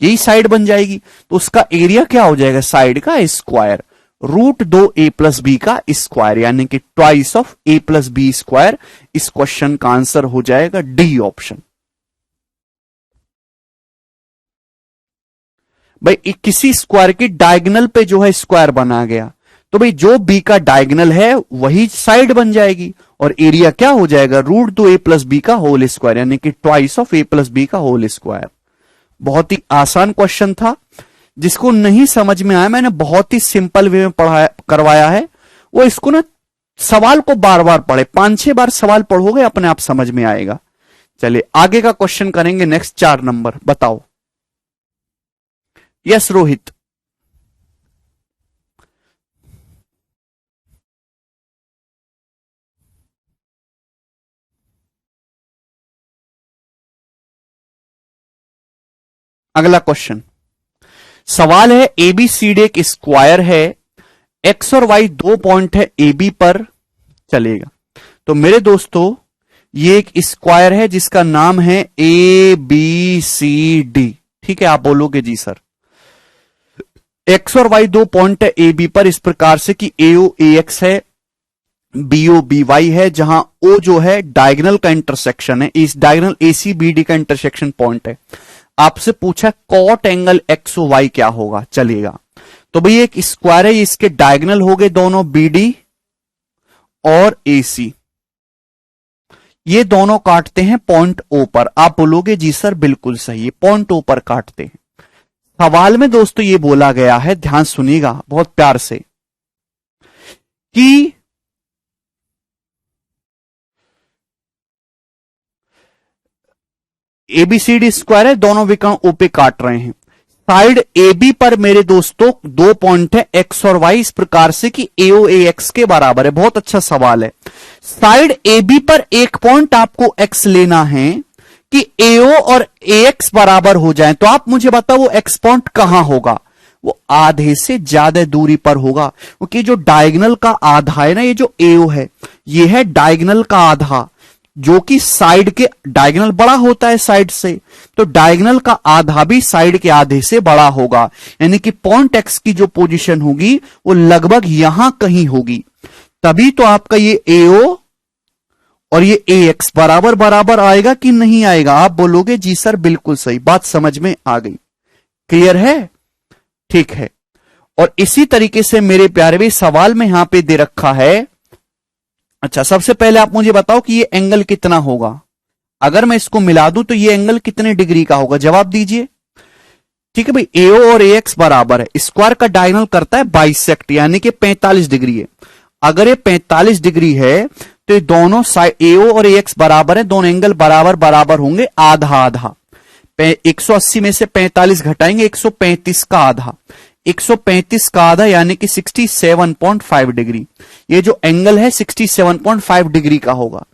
यही साइड बन जाएगी। तो उसका एरिया क्या हो जाएगा? साइड का square, root 2 A plus B का स्क्वायर, यानी कि twice of A plus B square. इस क्वेश्चन का आंसर हो जाएगा डी ऑप्शन। भाई किसी स्क्वायर की डायगोनल पे जो है स्क्वायर बनाया गया, तो भाई जो बी का डायगोनल है वही साइड बन जाएगी और एरिया क्या हो जाएगा? रूट 2 ए प्लस बी का होल स्क्वायर, यानी कि twice of A plus B का होल स्क्वायर। बहुत ही आसान क्वेश्चन था, जिसको नहीं समझ में आया मैंने बहुत ही सिंपल वे में पढ़ाया करवाया है, वो इसको ना सवाल को बार बार पढ़े, 5-6 बार सवाल पढ़ोगे अपने आप समझ में आएगा। चलिए आगे का क्वेश्चन करेंगे, नेक्स्ट 4 नंबर बताओ। यस रोहित। अगला क्वेश्चन, सवाल है एबीसीडी एक स्क्वायर है, एक्स और वाई 2 पॉइंट है ए बी पर, चलेगा। तो मेरे दोस्तों ये एक स्क्वायर है जिसका नाम है ए बी सी डी, ठीक है। आप बोलोगे जी सर एक्स और वाई 2 पॉइंट है ए बी पर, इस प्रकार से कि एओ ए एक्स है, बीओ बी वाई है, जहां ओ जो है डायगोनल का इंटरसेक्शन है, इस डायगोनल एसी बी डी का इंटरसेक्शन पॉइंट है। आपसे पूछा cot angle X O Y क्या होगा, चलेगा। तो भाई एक स्क्वायर है, इसके डायगोनल हो गए दोनों बी डी और ए सी। ये दोनों काटते हैं पॉइंट ओ पर। आप बोलोगे जी सर बिल्कुल सही है, पॉइंट ओ पर काटते हैं। सवाल में दोस्तों ये बोला गया है, ध्यान सुनिएगा बहुत प्यार से, कि एबीसीडी स्क्वायर है, दोनों विकर्ण ओ पे काट रहे हैं। साइड ए बी पर मेरे दोस्तों दो पॉइंट है एक्स और वाई, इस प्रकार से कि एओ ए एक्स के बराबर है। बहुत अच्छा सवाल है। साइड ए बी पर एक पॉइंट आपको एक्स लेना है कि एओ और ए एक्स बराबर हो जाए। तो आप मुझे बताओ वो एक्स पॉइंट कहां होगा? वो आधे से ज्यादा दूरी पर होगा, क्योंकि जो डायगोनल का आधा है ना, ये जो एओ है ये है डायगोनल का आधा, जो कि साइड के डायगोनल बड़ा होता है साइड से, तो डायगोनल का आधा भी साइड के आधे से बड़ा होगा। यानी कि पॉइंट एक्स की जो पोजीशन होगी वो लगभग यहां कहीं होगी। तभी तो आपका ये एओ और ये ए एक्स बराबर बराबर आएगा कि नहीं आएगा? आप बोलोगे जी सर बिल्कुल सही। बात समझ में आ गई? क्लियर है? ठीक है। और इसी तरीके से मेरे प्यारे भी सवाल में यहां पे दे रखा है। अच्छा, सबसे पहले आप मुझे बताओ कि ये एंगल कितना होगा? अगर मैं इसको मिला दूं तो ये एंगल कितने डिग्री का होगा? जवाब दीजिए। ठीक है भाई, एओ और ए एक्स बराबर है, स्क्वायर का डायगोनल करता है बाइसेक्ट, यानी कि 45 डिग्री है। अगर ये 45 डिग्री है तो ये दोनों साइड एओ और ए एक्स बराबर है, दोनों एंगल बराबर बराबर होंगे, आधा आधा। 180 में से 45 घटाएंगे, 135 का आधा, 135 का आधा यानी कि 67.5 डिग्री। ये जो एंगल है 67.5 डिग्री का होगा।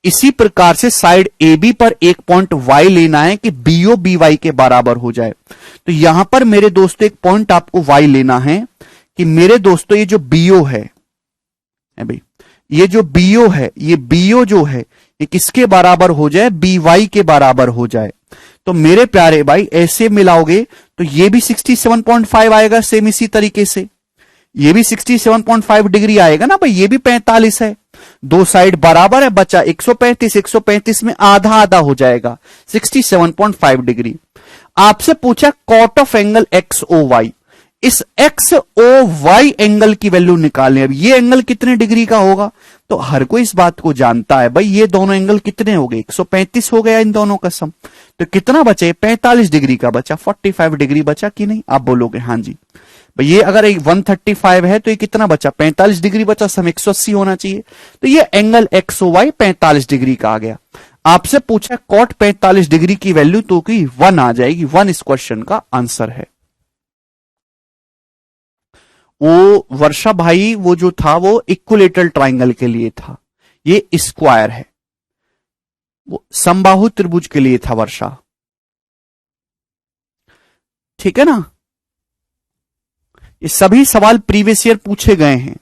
इसी प्रकार से साइड ए बी पर एक पॉइंट वाई लेना है कि बीओ बी वाई के बराबर हो जाए। तो यहां पर मेरे दोस्तों एक पॉइंट आपको वाई लेना है कि मेरे दोस्तों ये जो बीओ है भाई, ये जो बीओ है, ये बीओ जो है ये किसके बराबर हो जाए? बी वाई के बराबर हो जाए। तो मेरे प्यारे भाई ऐसे मिलाओगे तो ये भी 67.5 आएगा, सेम इसी तरीके से ये भी 67.5 डिग्री आएगा ना भाई, ये भी 45 है, दो साइड बराबर है, बचा 135, 135 में आधा आधा हो जाएगा, 67.5 डिग्री। आपसे पूछा cot of angle X O Y, इस एक्स ओ वाई एंगल की वैल्यू निकालें। अब ये एंगल कितने डिग्री का होगा? तो हर कोई इस बात को जानता है भाई, ये दोनों एंगल कितने हो गए? 135 हो गया इन दोनों का सम। तो कितना बचे? 45 डिग्री का बचा, 45 डिग्री बचा कि नहीं? आप बोलोगे हाँ जी भाई। ये अगर 135 है तो ये कितना बचा? 45 डिग्री बचा, सम 180 होना चाहिए। तो ये angle X O Y 45 degree का आ गया। आपसे पूछा कॉट 45 डिग्री की वैल्यू, तो कि 1 आ जाएगी, 1 इस क्वेश्चन का आंसर है। वो वर्षा भाई वो जो था वो इक्विलेटरल ट्राइंगल के लिए था, ये स्क्वायर है, वो समबाहु त्रिभुज के लिए था वर्षा। ठीक है ना? ये सभी सवाल प्रीवियस ईयर पूछे गए हैं।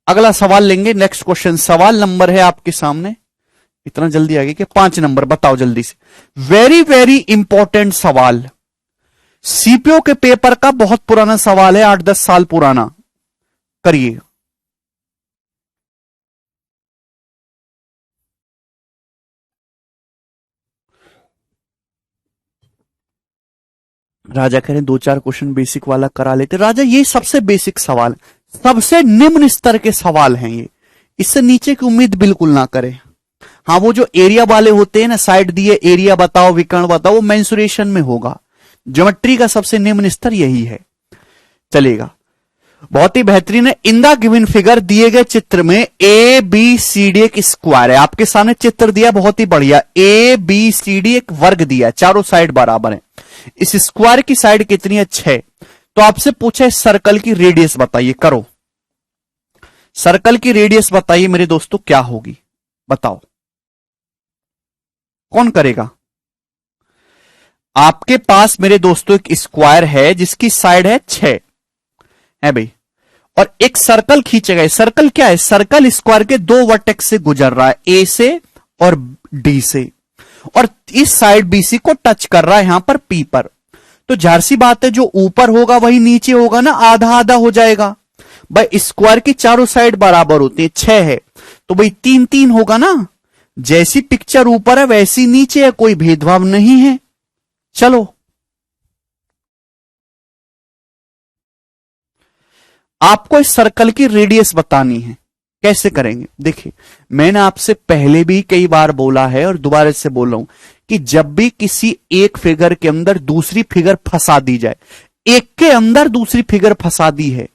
अगला सवाल लेंगे, नेक्स्ट क्वेश्चन। सवाल नंबर है आपके सामने, इतना जल्दी आ गया कि 5 नंबर, बताओ जल्दी से। वेरी वेरी इंपॉर्टेंट सवाल, सीपीओ के पेपर का बहुत पुराना सवाल है, 8-10 साल पुराना। करिए। राजा कह रहे 2-4 क्वेश्चन बेसिक वाला करा लेते। राजा ये सबसे बेसिक सवाल, सबसे निम्न स्तर के सवाल हैं ये, इससे नीचे की उम्मीद बिल्कुल ना करें। हाँ, वो जो एरिया वाले होते हैं ना, साइड दिए एरिया बताओ विकर्ण बताओ, वो मेंसुरेशन में होगा। ज्योमेट्री का सबसे निम्न स्तर यही है, चलेगा। बहुत ही बेहतरीन है। इन द गिवन फिगर, दिए गए चित्र में ए बी सी डी एक स्क्वायर है। आपके सामने चित्र दिया, बहुत ही बढ़िया। ए बी सी डी एक वर्ग दिया, चारों साइड बराबर है। इस स्क्वायर की साइड कितनी है? 6। तो आपसे पूछा है सर्कल की रेडियस बताइए, करो। सर्कल की रेडियस बताइए मेरे दोस्तों क्या होगी, बताओ कौन करेगा? आपके पास मेरे दोस्तों एक स्क्वायर है जिसकी साइड है 6 है भाई, और एक सर्कल खींचे गए। सर्कल क्या है? सर्कल स्क्वायर के दो वर्टेक्स से गुजर रहा है, ए से और डी से, और इस साइड बीसी को टच कर रहा है यहां पर पी पर। तो जाहिर सी बात है जो ऊपर होगा वही नीचे होगा ना, आधा आधा हो जाएगा भाई। स्क्वायर की चारों साइड बराबर होती है, 6 है तो भाई 3-3 होगा ना। जैसी पिक्चर ऊपर है वैसी नीचे है, कोई भेदभाव नहीं है। चलो, आपको इस सर्कल की रेडियस बतानी है। कैसे करेंगे? देखिए, मैंने आपसे पहले भी कई बार बोला है और दोबारा से बोल रहा हूं कि जब भी किसी एक फिगर के अंदर दूसरी फिगर फंसा दी जाए, एक के अंदर दूसरी फिगर फंसा दी है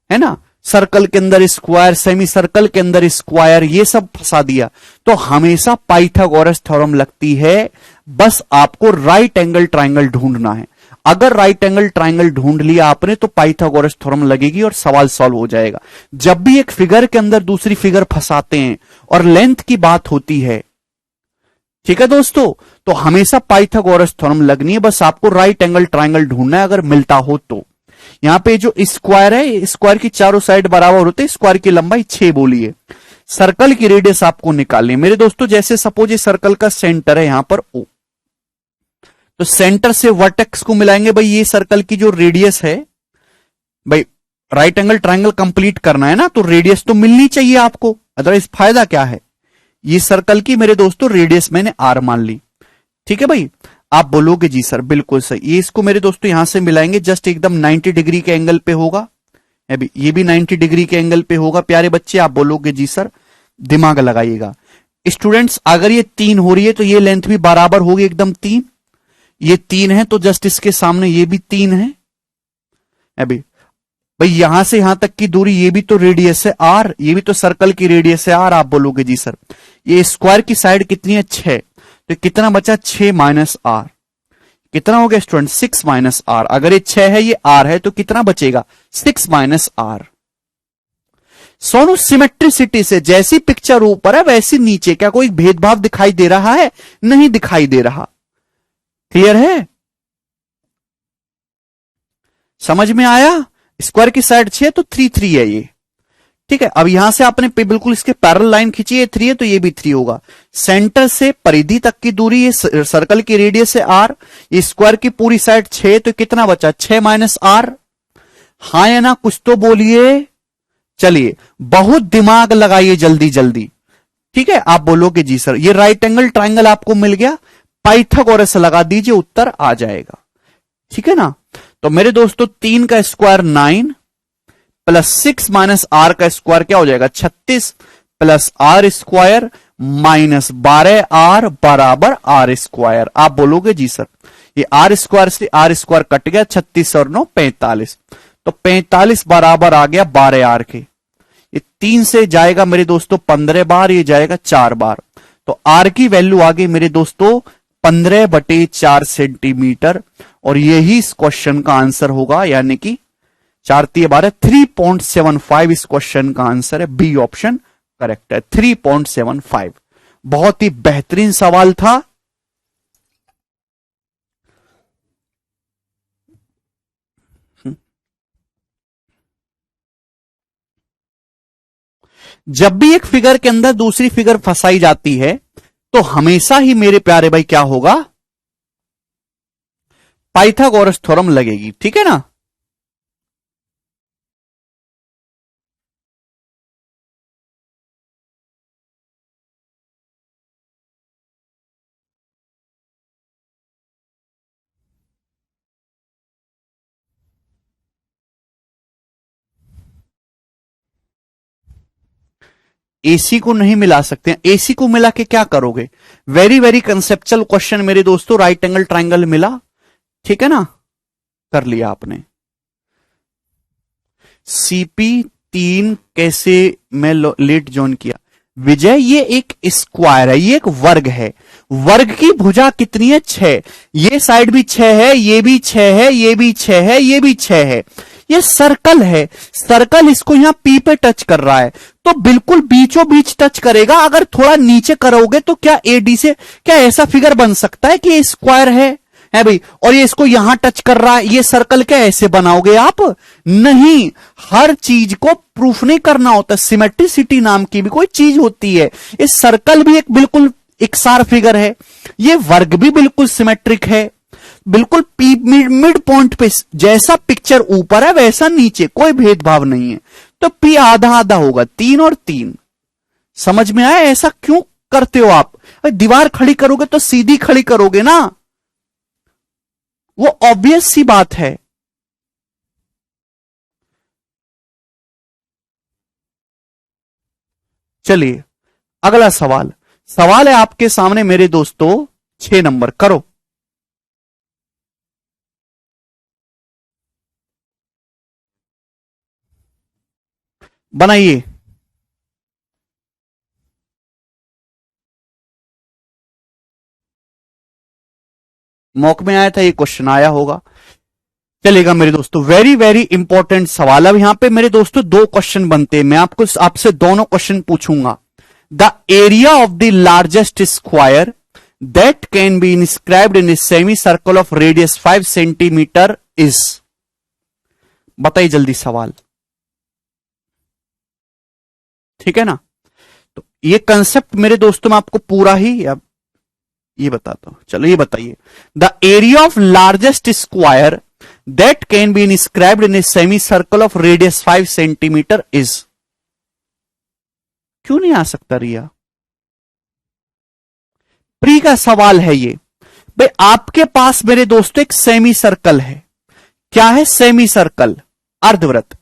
ना, सर्कल के अंदर स्क्वायर, सेमी सर्कल के अंदर स्क्वायर, ये सब फंसा दिया, तो हमेशा पाइथागोरस थ्योरम लगती है। बस आपको राइट एंगल ट्राइंगल ढूंढना है। अगर राइट एंगल ट्राइंगल ढूंढ लिया आपने तो पाइथागोरस थ्योरम लगेगी और सवाल सॉल्व हो जाएगा। जब भी एक फिगर के अंदर दूसरी फिगर फंसाते हैं और लेंथ की बात होती है, ठीक है दोस्तों, तो हमेशा पाइथागोरस थ्योरम लगनी है। बस आपको राइट एंगल ट्राइंगल ढूंढना है अगर मिलता हो तो। यहां पे जो स्क्वायर है, स्क्वायर की चारों साइड बराबर होते हैं, स्क्वायर की लंबाई 6 बोली है। सर्कल की रेडियस आपको निकालनी है मेरे दोस्तों। जैसे सपोज ये सर्कल का सेंटर है यहां पर O, तो सेंटर से वर्टेक्स को मिलाएंगे। भाई ये सर्कल की जो रेडियस है, भाई राइट एंगल ट्राइंगल कंप्लीट करना है ना, तो रेडियस तो मिलनी चाहिए आपको, अदरवाइज फायदा क्या है। ये सर्कल की मेरे दोस्तों रेडियस मैंने R मान ली, ठीक है भाई। आप बोलोगे जी सर बिल्कुल सही, ये इसको मेरे दोस्तों यहां से मिलाएंगे, जस्ट एकदम 90 डिग्री के एंगल पे होगा, अभी ये भी 90 डिग्री के एंगल पे होगा। प्यारे बच्चे आप बोलोगे जी सर, दिमाग लगाइएगा। स्टूडेंट्स अगर ये 3 हो रही है तो ये लेंथ भी बराबर होगी एकदम 3, ये 3 है तो जस्ट इसके सामने ये भी 3 है। अभी भाई यहां से यहां तक की दूरी, ये भी तो रेडियस है R, ये भी तो सर्कल की रेडियस है R। आप बोलोगे जी सर ये स्क्वायर की साइड कितनी है 6, तो कितना बचा 6 माइनस R, कितना हो गया स्टूडेंट 6 माइनस R। अगर ये 6 है ये R है तो कितना बचेगा 6 माइनस R। सोनू सिमेट्रिसिटी से जैसी पिक्चर ऊपर है वैसी नीचे, क्या कोई भेदभाव दिखाई दे रहा है? नहीं दिखाई दे रहा। क्लियर है, समझ में आया? स्क्वायर की साइड 6 तो 3 3 है ये, ठीक है। अब यहां से आपने बिल्कुल इसके पैरेलल लाइन खींची है, 3 है तो ये भी 3 होगा। सेंटर से परिधि तक की दूरी, ये सर्कल की रेडियस है R, ये स्क्वायर की पूरी साइड 6, तो कितना बचा 6 माइनस R। हाँ या ना, कुछ तो बोलिए। चलिए बहुत दिमाग लगाइए जल्दी जल्दी, ठीक है। आप बोलोगे जी सर ये राइट एंगल ट्राइंगल आपको मिल गया, पाइथागोरस लगा दीजिए, उत्तर आ जाएगा, ठीक है ना। तो मेरे दोस्तों 3 का स्क्वायर 9 प्लस 6 माइनस R का स्क्वायर क्या हो जाएगा 36 plus R square minus 12R बराबर R स्क्वायर। आप बोलोगे जी सर ये R स्क्वायर से R स्क्वायर कट गया, 36 और 9 45, तो 45 बराबर आ गया 12R के। ये 3 से जाएगा मेरे दोस्तों 15 बार, ये जाएगा 4 बार, तो R की वैल्यू आ गई मेरे दोस्तों 15/4 सेंटीमीटर। और यही इस क्वेश्चन का आंसर होगा, यानी कि 4 3 12 3.75 इस क्वेश्चन का आंसर है। बी ऑप्शन करेक्ट है, 3.75। बहुत ही बेहतरीन सवाल था। जब भी एक फिगर के अंदर दूसरी फिगर फंसाई जाती है तो हमेशा ही मेरे प्यारे भाई क्या होगा, पाइथागोरस थ्योरम लगेगी, ठीक है ना। एसी को नहीं मिला सकते, एसी को मिला के क्या करोगे? वेरी वेरी कंसेप्चुअल क्वेश्चन मेरे दोस्तों। राइट एंगल ट्राइंगल मिला, ठीक है ना, कर लिया आपने। CP3 कैसे मैं लेट ज्वाइन किया? विजय ये एक स्क्वायर है, ये एक वर्ग है, वर्ग की भुजा कितनी है 6, ये साइड भी 6 है, ये भी 6 है, ये भी 6 है, ये भी 6 है। ये सर्कल है, सर्कल इसको यहां P पे टच कर रहा है, तो बिल्कुल बीचों बीच टच करेगा। अगर थोड़ा नीचे करोगे तो क्या AD से क्या ऐसा फिगर बन सकता है कि ये स्क्वायर है भाई, और ये इसको यहां टच कर रहा है, ये सर्कल क्या ऐसे बनाओगे आप? नहीं, हर चीज को प्रूफ नहीं करना होता, सिमेट्रिसिटी नाम की भी कोई चीज होती है। ये सर्कल भी एक बिल्कुल इकसार फिगर है, ये वर्ग भी बिल्कुल सिमेट्रिक है, बिल्कुल मिड पॉइंट पे जैसा पिक्चर ऊपर है वैसा नीचे, कोई भेदभाव नहीं है। तो P आधा आधा होगा, 3 और 3। समझ में आया? ऐसा क्यों करते हो आप? दीवार खड़ी करोगे तो सीधी खड़ी करोगे ना, वो ऑब्वियस सी बात है। चलिए अगला सवाल, सवाल है आपके सामने मेरे दोस्तों 6 नंबर, करो। बनाइए। मॉक में आया था, ये क्वेश्चन आया होगा। चलेगा मेरे दोस्तों, वेरी वेरी इंपॉर्टेंट सवाल। अब यहां पे मेरे दोस्तों 2 क्वेश्चन बनते हैं, मैं आपको आपसे दोनों क्वेश्चन पूछूंगा। The area of the largest square that can be inscribed in a semi circle of radius 5 centimetre is. बताइए जल्दी सवाल, ठीक है ना। तो ये कंसेप्ट मेरे दोस्तों मैं आपको पूरा ही अब ये बताता हूं। चलो ये बताइए, the area of largest square that can be inscribed in a semi circle of radius 5 centimetre is. क्यों नहीं आ सकता रिया? प्री का सवाल है ये। भाई आपके पास मेरे दोस्तों एक सेमी सर्कल है। क्या है? सेमी सर्कल, अर्धवृत्त।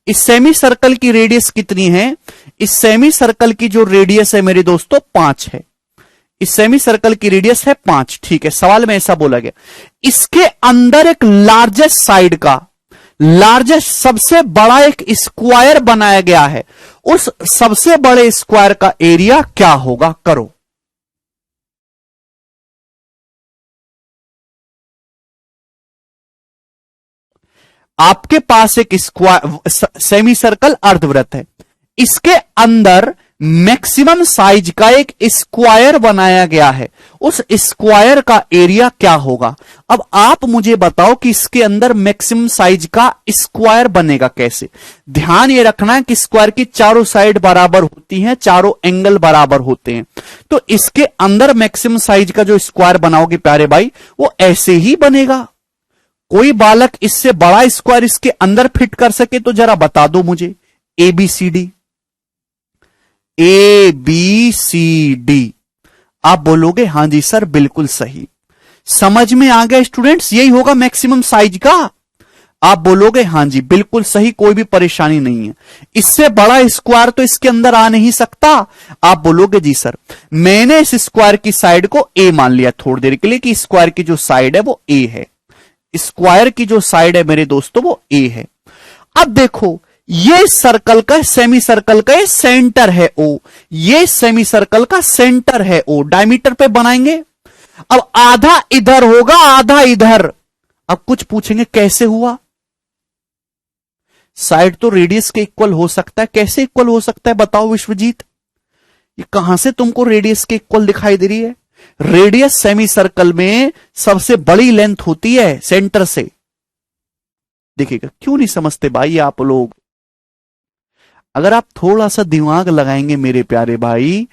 इस सेमी सर्कल की रेडियस कितनी है? इस सेमी सर्कल की जो रेडियस है मेरे दोस्तों 5 है। इस सेमी सर्कल की रेडियस है 5, ठीक है। सवाल में ऐसा बोला गया, इसके अंदर एक लार्जेस्ट साइड का, लार्जेस्ट सबसे बड़ा एक स्क्वायर बनाया गया है। उस सबसे बड़े स्क्वायर का एरिया क्या होगा? करो। आपके पास एक स्क्वायर सेमी सर्कल अर्धवृत्त है, इसके अंदर मैक्सिमम साइज का एक स्क्वायर बनाया गया है। उस स्क्वायर का एरिया क्या होगा? अब आप मुझे बताओ कि इसके अंदर मैक्सिमम साइज का स्क्वायर बनेगा कैसे। ध्यान ये रखना है कि स्क्वायर की चारों साइड बराबर होती हैं, चारों एंगल बराबर होते हैं। तो इसके अंदर मैक्सिमम साइज का जो स्क्वायर बनाओगे प्यारे भाई, वो ऐसे ही बनेगा। कोई बालक इससे बड़ा स्क्वायर इसके अंदर फिट कर सके तो जरा बता दो मुझे। ABCD, ABCD। आप बोलोगे हां जी सर बिल्कुल सही। समझ में आ गया स्टूडेंट्स? यही होगा मैक्सिमम साइज का। आप बोलोगे हां जी बिल्कुल सही, कोई भी परेशानी नहीं है। इससे बड़ा स्क्वायर तो इसके अंदर आ नहीं सकता। आप बोलोगे जी सर मैंने इस स्क्वायर की साइड को A मान लिया थोड़ी देर के लिए कि स्क्वायर की जो साइड है वो A है। स्क्वायर की जो साइड है मेरे दोस्तों वो A है। अब देखो ये सर्कल का, सेमी सर्कल का ये सेंटर है O, ये सेमी सर्कल का सेंटर है O। डायमीटर पे बनाएंगे। अब आधा इधर होगा, आधा इधर। अब कुछ पूछेंगे कैसे हुआ? साइड तो रेडियस के इक्वल हो सकता है, कैसे इक्वल हो सकता है बताओ विश्वजीत? ये कहां से तुमको रेडियस के इक्वल दिखाई दे रही है? रेडियस सेमी सर्कल में सबसे बड़ी लेंथ होती है सेंटर से। देखिएगा, क्यों नहीं समझते भाई आप लोग? अगर आप थोड़ा सा दिमाग लगाएंगे मेरे प्यारे भाई,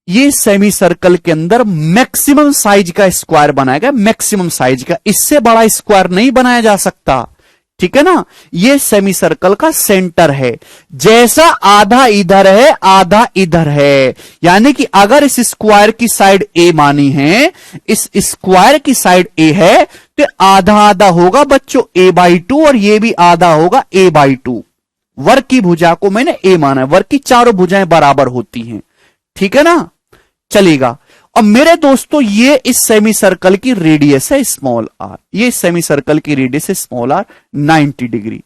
ये सेमी सर्कल के अंदर मैक्सिमम साइज का स्क्वायर बनाया गया, मैक्सिमम साइज का। इससे बड़ा स्क्वायर नहीं बनाया जा सकता, ठीक है ना। ये सेमी सर्कल का सेंटर है। जैसा आधा इधर है आधा इधर है, यानी कि अगर इस स्क्वायर की साइड A मानी है, इस स्क्वायर की साइड A है, तो आधा आधा होगा बच्चों A/2 और ये भी आधा होगा A/2। वर्ग की भुजा को मैंने A माना है, वर्ग की चारों भुजाएं बराबर होती हैं, ठीक है ना। चलेगा। और मेरे दोस्तों ये इस सेमी सर्कल की रेडियस है स्मॉल r, ये सेमी सर्कल की रेडियस है स्मॉल r 90 डिग्री।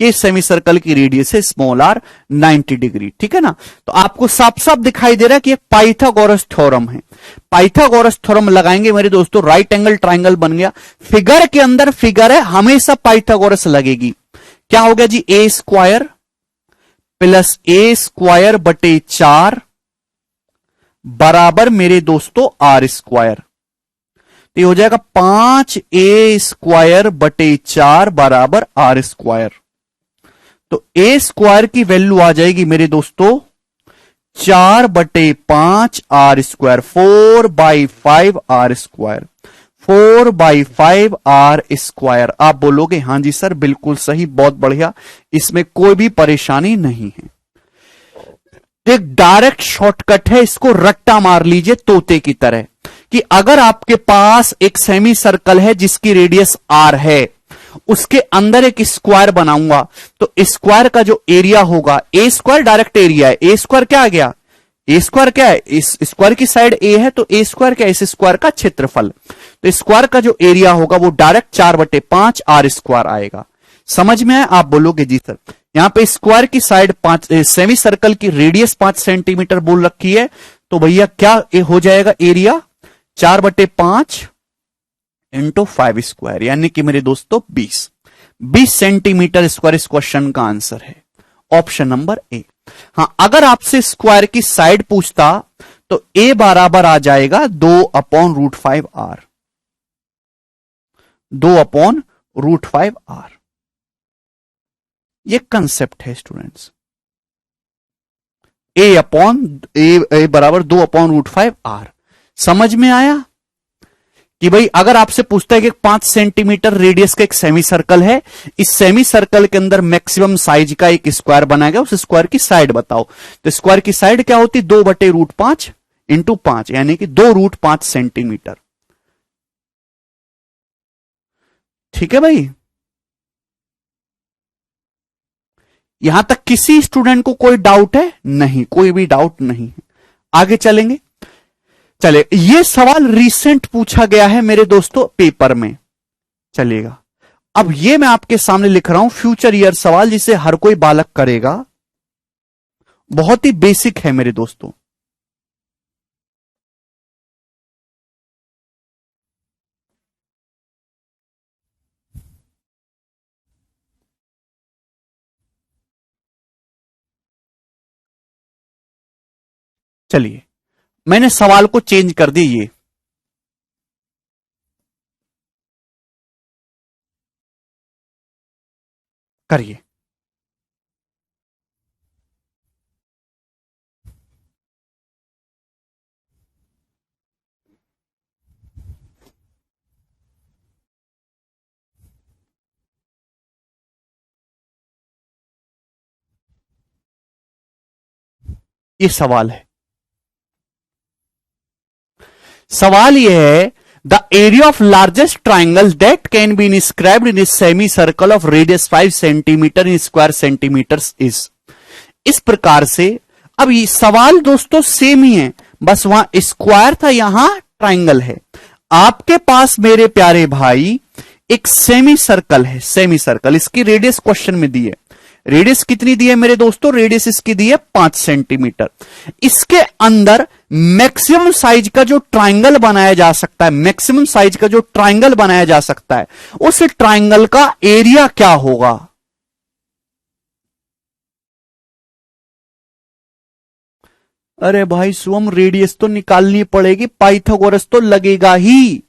ये सेमी सर्कल की रेडियस है स्मॉल r 90 डिग्री, ठीक है ना। तो आपको साफ साफ दिखाई दे रहा है कि एक पाइथागोरस थ्योरम है। पाइथागोरस थ्योरम लगाएंगे मेरे दोस्तों, राइट एंगल ट्राइंगल बन गया। फिगर के अंदर फिगर है, हमेशा पाइथागोरस लगेगी। क्या हो गया जी? A square plus A square बटे 4 बराबर मेरे दोस्तों R स्क्वायर। तो ये हो जाएगा 5A स्क्वायर बटे 4 बराबर R स्क्वायर। तो A स्क्वायर की वैल्यू आ जाएगी मेरे दोस्तों 4/5 R square, 4/5 R square, 4/5 R square. आप बोलोगे हां जी सर बिल्कुल सही, बहुत बढ़िया, इसमें कोई भी परेशानी नहीं है। एक डायरेक्ट शॉर्टकट है, इसको रट्टा मार लीजिए तोते की तरह, कि अगर आपके पास एक सेमी सर्कल है जिसकी रेडियस R है उसके अंदर एक स्क्वायर बनाऊंगा, तो स्क्वायर का जो एरिया होगा, ए स्क्वायर डायरेक्ट एरिया है, ए स्क्वायर क्या आ गया, ए स्क्वायर क्या है, इस स्क्वायर की साइड ए है, तो ए स्क्वायर क्या है, इस स्क्वायर का क्षेत्रफल। तो स्क्वायर का जो एरिया होगा वो डायरेक्ट 4/5 आर स्क्वायर आएगा। समझ में आया? आप बोलोगे जी सर। यहां पे स्क्वायर की साइड 5, सेमी सर्कल की रेडियस 5 सेंटीमीटर बोल रखी है, तो भैया क्या हो जाएगा एरिया, 4/5 इंटू 5 स्क्वायर, यानी कि मेरे दोस्तों 20 सेंटीमीटर स्क्वायर इस क्वेश्चन का आंसर है, ऑप्शन नंबर ए। हां, अगर आपसे स्क्वायर की साइड पूछता तो ए बराबर आ जाएगा 2/√5 आर, 2/√5 आर। ये कंसेप्ट है स्टूडेंट्स, ए बराबर 2/√5 आर। समझ में आया कि भाई अगर आपसे पूछता है कि 5 सेंटीमीटर रेडियस का एक सेमी सर्कल है, इस सेमी सर्कल के अंदर मैक्सिमम साइज का एक स्क्वायर बनाया गया, उस स्क्वायर की साइड बताओ, तो स्क्वायर की साइड क्या होती, 2/√5 इंटू 5, यानी कि 2√5 सेंटीमीटर। ठीक है भाई, यहां तक किसी स्टूडेंट को कोई डाउट है? नहीं, कोई भी डाउट नहीं है। आगे चलेंगे। चले, ये सवाल रिसेंट पूछा गया है मेरे दोस्तों पेपर में, चलेगा। अब ये मैं आपके सामने लिख रहा हूं फ्यूचर ईयर सवाल, जिसे हर कोई बालक करेगा, बहुत ही बेसिक है मेरे दोस्तों। चलिए, मैंने सवाल को चेंज कर दी, ये करिए। ये सवाल है, सवाल यह है, the area of largest triangle that can be inscribed in a semi circle of radius 5 centimetre in square centimetres is. इस प्रकार से, अब ये सवाल दोस्तों सेम ही है, बस वहां स्क्वायर था, यहां ट्राइंगल है। आपके पास मेरे प्यारे भाई एक सेमी सर्कल है, सेमी सर्कल, इसकी रेडियस क्वेश्चन में दी है। रेडियस कितनी दी है मेरे दोस्तों, रेडियस इसकी दी है 5 सेंटीमीटर। इसके अंदर मैक्सिमम साइज का जो ट्राइंगल बनाया जा सकता है, मैक्सिमम साइज का जो ट्राइंगल बनाया जा सकता है, उस ट्राइंगल का एरिया क्या होगा? अरे भाई शुभम, रेडियस तो निकालनी पड़ेगी, पाइथागोरस तो लगेगा ही।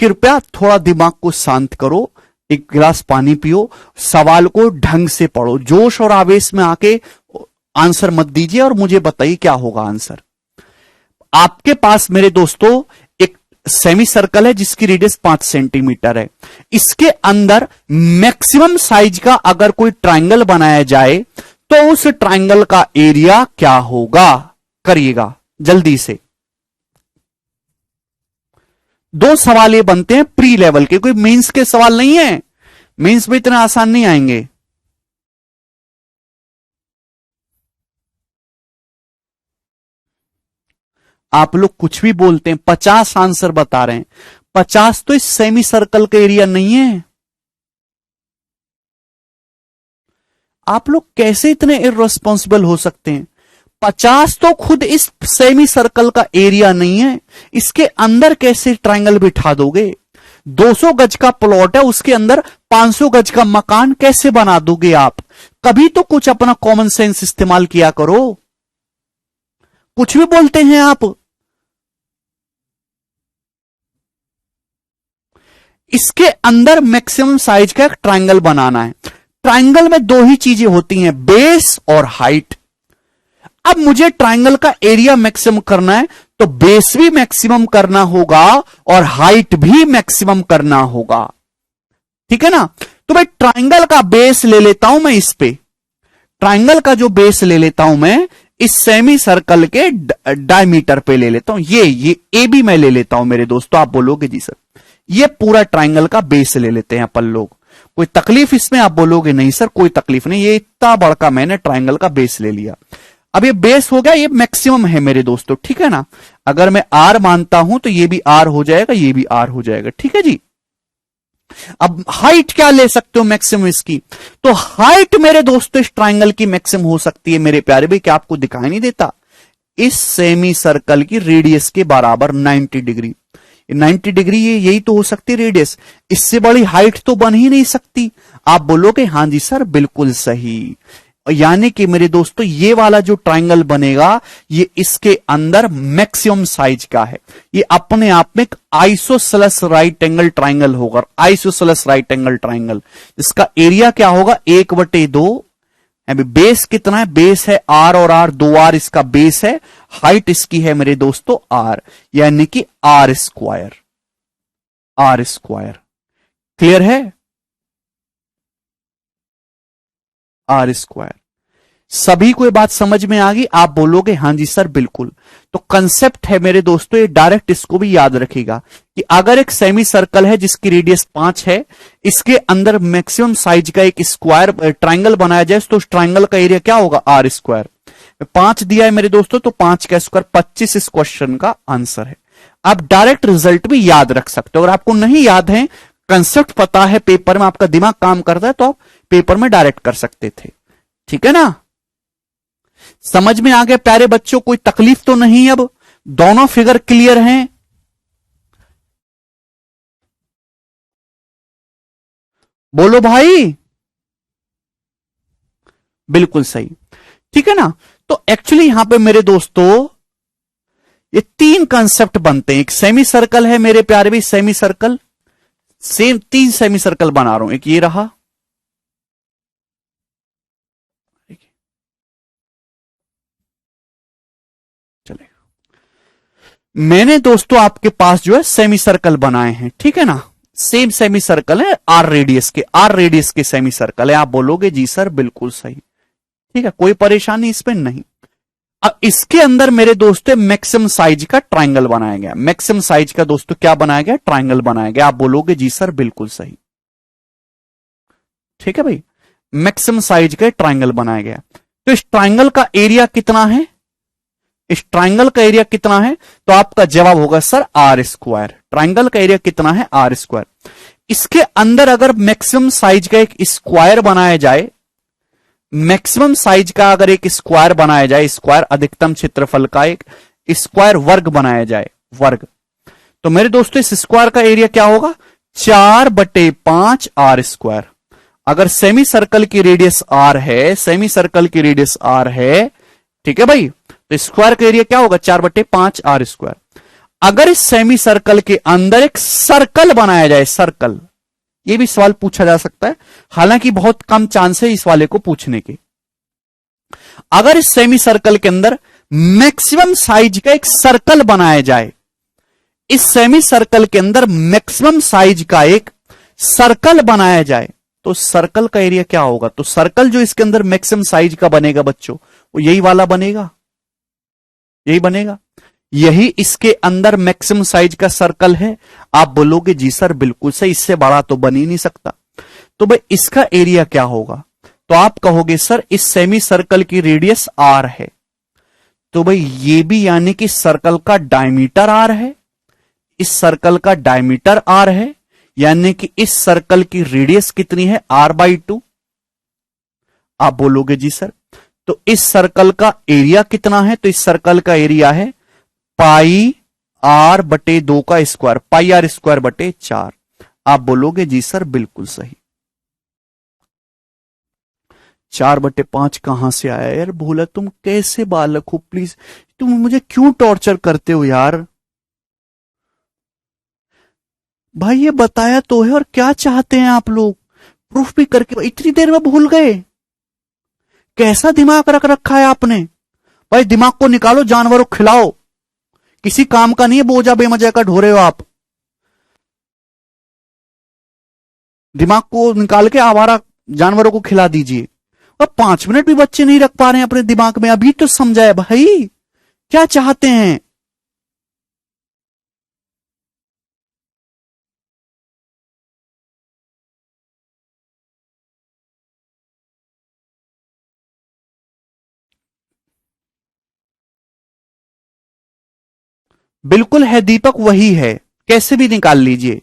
कृपया थोड़ा दिमाग को शांत करो, एक गिलास पानी पियो, सवाल को ढंग से पढ़ो, जोश और आवेश में आके आंसर मत दीजिए और मुझे बताइए क्या होगा आंसर। आपके पास मेरे दोस्तों एक सेमी सर्कल है जिसकी रेडियस 5 सेंटीमीटर है। इसके अंदर मैक्सिमम साइज का अगर कोई ट्राइंगल बनाया जाए तो उस ट्राइंगल का एरिया क्या होगा? करिएगा जल्दी से। दो सवाल ये बनते हैं प्री लेवल के, कोई मेंस के सवाल नहीं है, मेंस में इतना आसान नहीं आएंगे। आप लोग कुछ भी बोलते हैं, 50 आंसर बता रहे हैं, 50 तो इस सेमी सर्कल का एरिया नहीं है। आप लोग कैसे इतने इररिस्पॉन्सिबल हो सकते हैं? 50 तो खुद इस सेमी सर्कल का एरिया नहीं है, इसके अंदर कैसे ट्रायंगल बिठा दोगे? 200 गज का प्लॉट है, उसके अंदर 500 गज का मकान कैसे बना दोगे आप? कभी तो कुछ अपना कॉमन सेंस इस्तेमाल किया करो, कुछ भी बोलते हैं आप। इसके अंदर मैक्सिमम साइज का एक ट्रायंगल बनाना है। ट्रायंगल में दो ही चीजें होती हैं, बेस और हाइट। अब मुझे ट्रायंगल का एरिया मैक्सिमम करना है तो बेस भी मैक्सिमम करना होगा और हाइट भी मैक्सिमम करना होगा, ठीक है ना? तो भाई ट्रायंगल का बेस ले लेता हूं मैं, इस पे ट्रायंगल का जो बेस ले लेता हूं मैं, इस सेमी सर्कल के डायमीटर पे ले लेता हूं, ये ए बी मैं ले लेता हूं मेरे दोस्तों। आप बोलोगे जी सर ये पूरा ट्राइंगल का बेस ले लेते हैं अपन लोग, कोई तकलीफ इसमें? आप बोलोगे नहीं सर कोई तकलीफ नहीं, ये इतना बड़का मैंने ट्राइंगल का बेस ले लिया। अब ये बेस हो गया, ये मैक्सिमम है मेरे दोस्तों, ठीक है ना। अगर मैं आर मानता हूं तो ये भी आर हो जाएगा, ये भी आर हो जाएगा, ठीक है जी। अब हाइट क्या ले सकते हो मैक्सिमम इसकी? तो हाइट मेरे दोस्तों इस ट्राइंगल की मैक्सिमम हो सकती है मेरे प्यारे भाई, क्या आपको दिखाई नहीं देता? इस सेमी सर्कल की रेडियस के बराबर 90 डिग्री, 90 डिग्री ये यही तो हो सकती है रेडियस, इससे बड़ी हाइट तो बन ही नहीं सकती। आप बोलोगे हां जी सर बिल्कुल सही। यानी कि मेरे दोस्तों ये वाला जो ट्राइंगल बनेगा ये इसके अंदर मैक्सिमम साइज का है, ये अपने आप में एक आइसोसेलेस राइट एंगल ट्राइंगल होगा। आइसोसेलेस राइट एंगल ट्राइंगल, इसका एरिया क्या होगा? 1/2। बेस कितना है? बेस है आर और आर, 2r इसका बेस है, हाइट इसकी है मेरे दोस्तों आर, यानी कि R square. R square clear है? R square. सभी को ये बात समझ में आ गई? आप बोलोगे हां जी सर बिल्कुल। तो कंसेप्ट है मेरे दोस्तों, ये डायरेक्ट इसको भी याद रखिएगा कि अगर एक सेमी सर्कल है जिसकी रेडियस 5 है, इसके अंदर मैक्सिमम साइज का एक स्क्वायर ट्राइंगल बनाया जाए तो उस ट्राइंगल का एरिया क्या होगा? Are square. 5 दिया है मेरे दोस्तों तो 5 का स्क्वायर 25 इस क्वेश्चन का आंसर है। आप डायरेक्ट रिजल्ट भी याद रख सकते हो। अगर आपको नहीं याद है, कंसेप्ट पता है, पेपर में आपका दिमाग काम करता है, तो आप पेपर में डायरेक्ट कर सकते थे, ठीक है ना। समझ में आ गया प्यारे बच्चों? कोई तकलीफ तो नहीं? अब दोनों फिगर क्लियर हैं? बोलो भाई। बिल्कुल सही, ठीक है ना। तो एक्चुअली यहां पे मेरे दोस्तों ये 3 कंसेप्ट बनते हैं। एक सेमी सर्कल है मेरे प्यारे भी, semi circle, same 3 semi circle बना रहा हूं। एक ये रहा, मैंने दोस्तों आपके पास जो है सेमी सर्कल बनाए हैं, ठीक है ना। सेम सेमी सर्कल है, आर रेडियस के सेमी सर्कल है। आप बोलोगे जी सर बिल्कुल सही, ठीक है, कोई परेशानी इसमें नहीं। अब इसके अंदर मेरे दोस्तों मैक्सिमम साइज का ट्राइंगल बनाया गया। मैक्सिमम साइज का दोस्तों क्या बनाया गया? ट्राइंगल बनाया गया। आप बोलोगे जी सर बिल्कुल सही, ठीक है भाई, मैक्सिमम साइज का ट्राइंगल बनाया गया। तो इस ट्राइंगल का एरिया कितना है? इस ट्राइंगल का एरिया कितना है? तो आपका जवाब होगा सर आर स्क्वायर। ट्राइंगल का एरिया कितना है? R square. इसके अंदर अगर मैक्सिमम साइज का एक स्क्वायर बनाया जाए, मैक्सिमम साइज का अगर एक स्क्वायर बनाया जाए, स्क्वायर अधिकतम क्षेत्रफल का एक स्क्वायर वर्ग बनाया जाए, वर्ग, तो मेरे दोस्तों इस स्क्वायर का एरिया क्या होगा? 4/5 आर स्क्वायर। अगर सेमी सर्कल की रेडियस आर है, सेमी सर्कल की रेडियस आर है, ठीक है भाई, तो स्क्वायर का एरिया क्या होगा? 4/5 आर स्क्वायर। अगर इस सेमी सर्कल के अंदर एक सर्कल बनाया जाए, सर्कल, ये भी सवाल पूछा जा सकता है, हालांकि बहुत कम चांस है इस वाले को पूछने के। अगर इस सेमी सर्कल के अंदर मैक्सिमम साइज का एक सर्कल बनाया जाए, इस सेमी सर्कल के अंदर मैक्सिमम साइज का एक सर्कल बनाया जाए, तो सर्कल का एरिया क्या होगा? तो सर्कल जो इसके अंदर मैक्सिमम साइज का बनेगा बच्चों, वो यही वाला बनेगा, यही बनेगा, यही इसके अंदर मैक्सिमम साइज का सर्कल है। आप बोलोगे जी सर बिल्कुल सही, इससे बड़ा तो बन ही नहीं सकता। तो भाई इसका एरिया क्या होगा? तो आप कहोगे सर इस सेमी सर्कल की रेडियस आर है, तो भाई ये भी यानी कि सर्कल का डायमीटर आर है, इस सर्कल का डायमीटर आर है, यानी कि इस सर्कल की रेडियस कितनी है? r/2। आप बोलोगे जी सर, तो इस सर्कल का एरिया कितना है? तो इस सर्कल का एरिया है πr/2 का स्क्वायर, πr²/4। आप बोलोगे जी सर बिल्कुल सही। 4/5 कहां से आया यार? भोला तुम कैसे बालक हो, प्लीज तुम मुझे क्यों टॉर्चर करते हो यार? भाई ये बताया तो है, और क्या चाहते हैं आप लोग? प्रूफ भी करके इतनी देर में भूल गए? कैसा दिमाग रख रखा है आपने? भाई दिमाग को निकालो, जानवरों को खिलाओ, किसी काम का नहीं है, बोझा बेमजा का ढो रहे हो आप। दिमाग को निकाल के आवारा जानवरों को खिला दीजिए, अब 5 मिनट भी बच्चे नहीं रख पा रहे हैं अपने दिमाग में, अभी तो समझाए भाई क्या चाहते हैं। बिल्कुल है दीपक, वही है, कैसे भी निकाल लीजिए।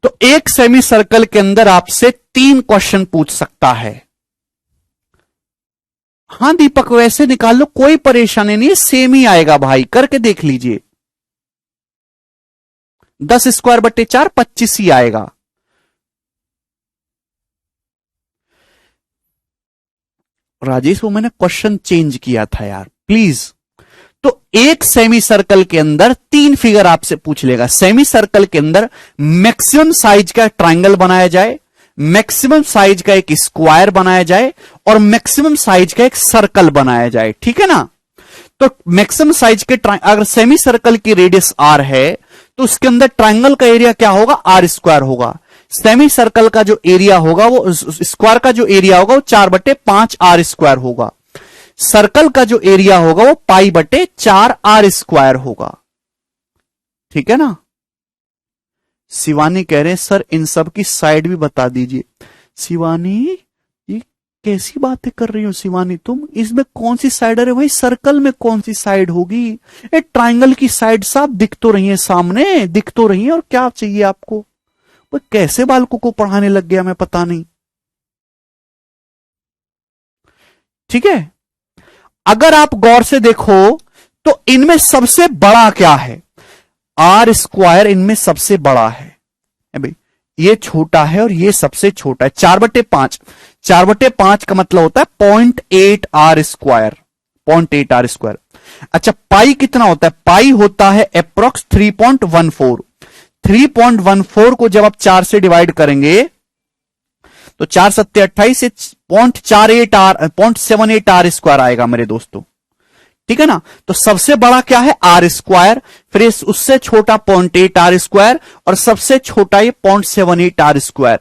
तो एक सेमी सर्कल के अंदर आपसे 3 क्वेश्चन पूछ सकता है। हां दीपक वैसे निकाल लो, कोई परेशानी नहीं, सेम ही आएगा भाई, करके देख लीजिए। 10² बटे 4 25 ही आएगा। राजेश वो मैंने क्वेश्चन चेंज किया था यार, प्लीज। तो एक सेमी सर्कल के अंदर 3 फिगर आपसे पूछ लेगा। सेमी सर्कल के अंदर मैक्सिमम साइज का ट्राइंगल बनाया जाए, मैक्सिमम साइज का एक स्क्वायर बनाया जाए और मैक्सिमम साइज का एक सर्कल बनाया जाए, ठीक है ना। तो मैक्सिमम साइज के अगर सेमी सर्कल की रेडियस r है तो उसके अंदर ट्राइंगल का एरिया क्या होगा, r² होगा। सेमी सर्कल का जो एरिया होगा, वो स्क्वायर का जो एरिया होगा वो 4/5 r² होगा। सर्कल का जो एरिया होगा वो π/4 r² होगा, ठीक है ना। शिवानी कह रहे हैं सर इन सब की साइड भी बता दीजिए। शिवानी ये कैसी बातें कर रही हो शिवानी तुम, इसमें कौन सी साइड है भाई, सर्कल में कौन सी साइड होगी, ये ट्राइंगल की साइड साफ दिख तो रही है, सामने दिख तो रही है, और क्या चाहिए आपको। वो कैसे बालकों को पढ़ाने लग गया मैं पता नहीं, ठीक है। अगर आप गौर से देखो तो इनमें सबसे बड़ा क्या है, r² इनमें सबसे बड़ा है भाई, ये छोटा है और ये सबसे छोटा है। 4/5, 4/5 का मतलब होता है 0.8 r², 0.8 r²। अच्छा पाई कितना होता है, पाई होता है अप्रोक्स 3.14। 3.14 को जब आप 4 से डिवाइड करेंगे तो 4 सत्ते 28 से 0.78 r² आएगा मेरे दोस्तों, ठीक है ना। तो सबसे बड़ा क्या है r², फिर उससे छोटा 0.8 r² और सबसे छोटा ये 0.78 r²।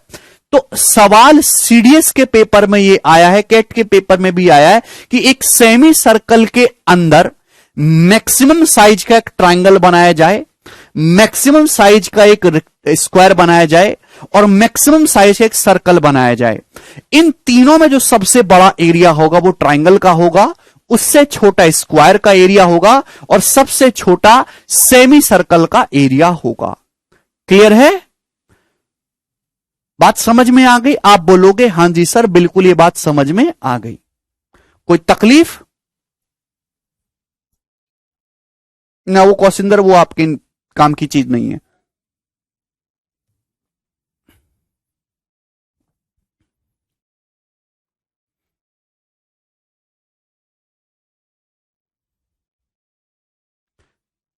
तो सवाल सीडीएस के पेपर में ये आया है, कैट के पेपर में भी आया है कि एक सेमी सर्कल के अंदर मैक्सिमम साइज का एक ट्राइंगल बनाया जाए, मैक्सिमम साइज का एक स्क्वायर बनाया जाए और मैक्सिमम साइज का एक सर्कल बनाया जाए। इन तीनों में जो सबसे बड़ा एरिया होगा वो ट्राइंगल का होगा, उससे छोटा स्क्वायर का एरिया होगा और सबसे छोटा सेमी सर्कल का एरिया होगा। क्लियर है, बात समझ में आ गई। आप बोलोगे हां जी सर बिल्कुल ये बात समझ में आ गई, कोई तकलीफ ना। वो कौशिंदर वो आपके काम की चीज नहीं है।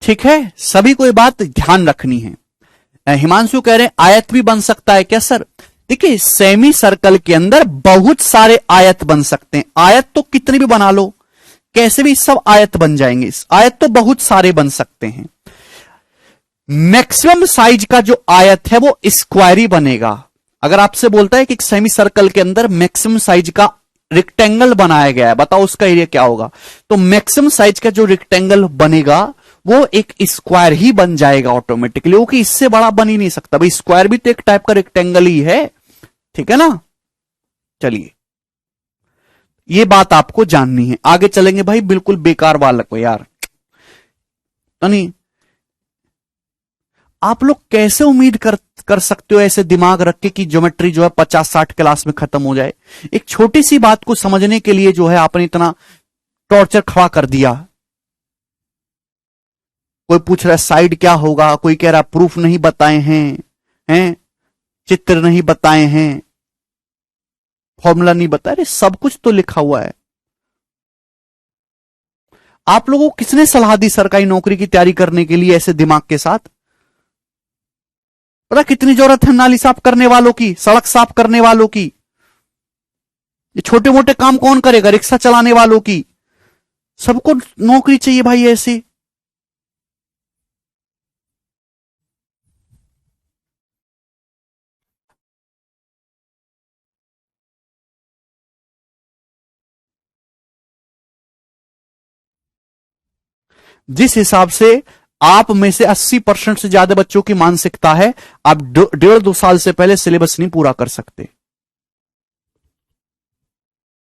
ठीक है, सभी को ये बात ध्यान रखनी है। हिमांशु कह रहे हैं आयत भी बन सकता है क्या सर। देखिए सेमी सर्कल के अंदर बहुत सारे आयत बन सकते हैं, आयत तो कितने भी बना लो, कैसे भी सब आयत बन जाएंगे, आयत तो बहुत सारे बन सकते हैं। मैक्सिमम साइज का जो आयत है वो स्क्वायर ही बनेगा। अगर आपसे बोलता है कि एक सेमी सर्कल के अंदर मैक्सिमम साइज का रेक्टेंगल बनाया गया है, बताओ उसका एरिया क्या होगा, तो मैक्सिमम साइज का जो रेक्टेंगल बनेगा वो एक स्क्वायर ही बन जाएगा ऑटोमेटिकली, वो कि इससे बड़ा बन ही नहीं सकता भाई, स्क्वायर भी तो एक टाइप का रेक्टेंगल ही है, ठीक है ना। चलिए ये बात आपको जाननी है, आगे चलेंगे भाई। बिल्कुल बेकार बालक हो यार, नहीं आप लोग कैसे उम्मीद कर सकते हो ऐसे दिमाग रख के कि ज्योमेट्री जो है 50-60 क्लास में खत्म हो जाए। एक छोटी सी बात को समझने के लिए जो है आपने इतना टॉर्चर खड़ा कर दिया। कोई पूछ रहा है साइड क्या होगा, कोई कह रहा प्रूफ नहीं बताए हैं, चित्र नहीं बताए हैं, फॉर्मूला नहीं बताया, अरे सब कुछ तो लिखा हुआ है। आप लोगों को किसने सलाह दी सरकारी नौकरी की तैयारी करने के लिए ऐसे दिमाग के साथ। पता कितनी जरूरत है नाली साफ करने वालों की, सड़क साफ करने वालों की। ये छोटे मोटे काम कौन करेगा? रिक्शा चलाने वालों की, सबको नौकरी चाहिए भाई ऐसे। जिस हिसाब से आप में से 80% से ज्यादा बच्चों की मानसिकता है, आप 1.5-2 साल से पहले सिलेबस नहीं पूरा कर सकते।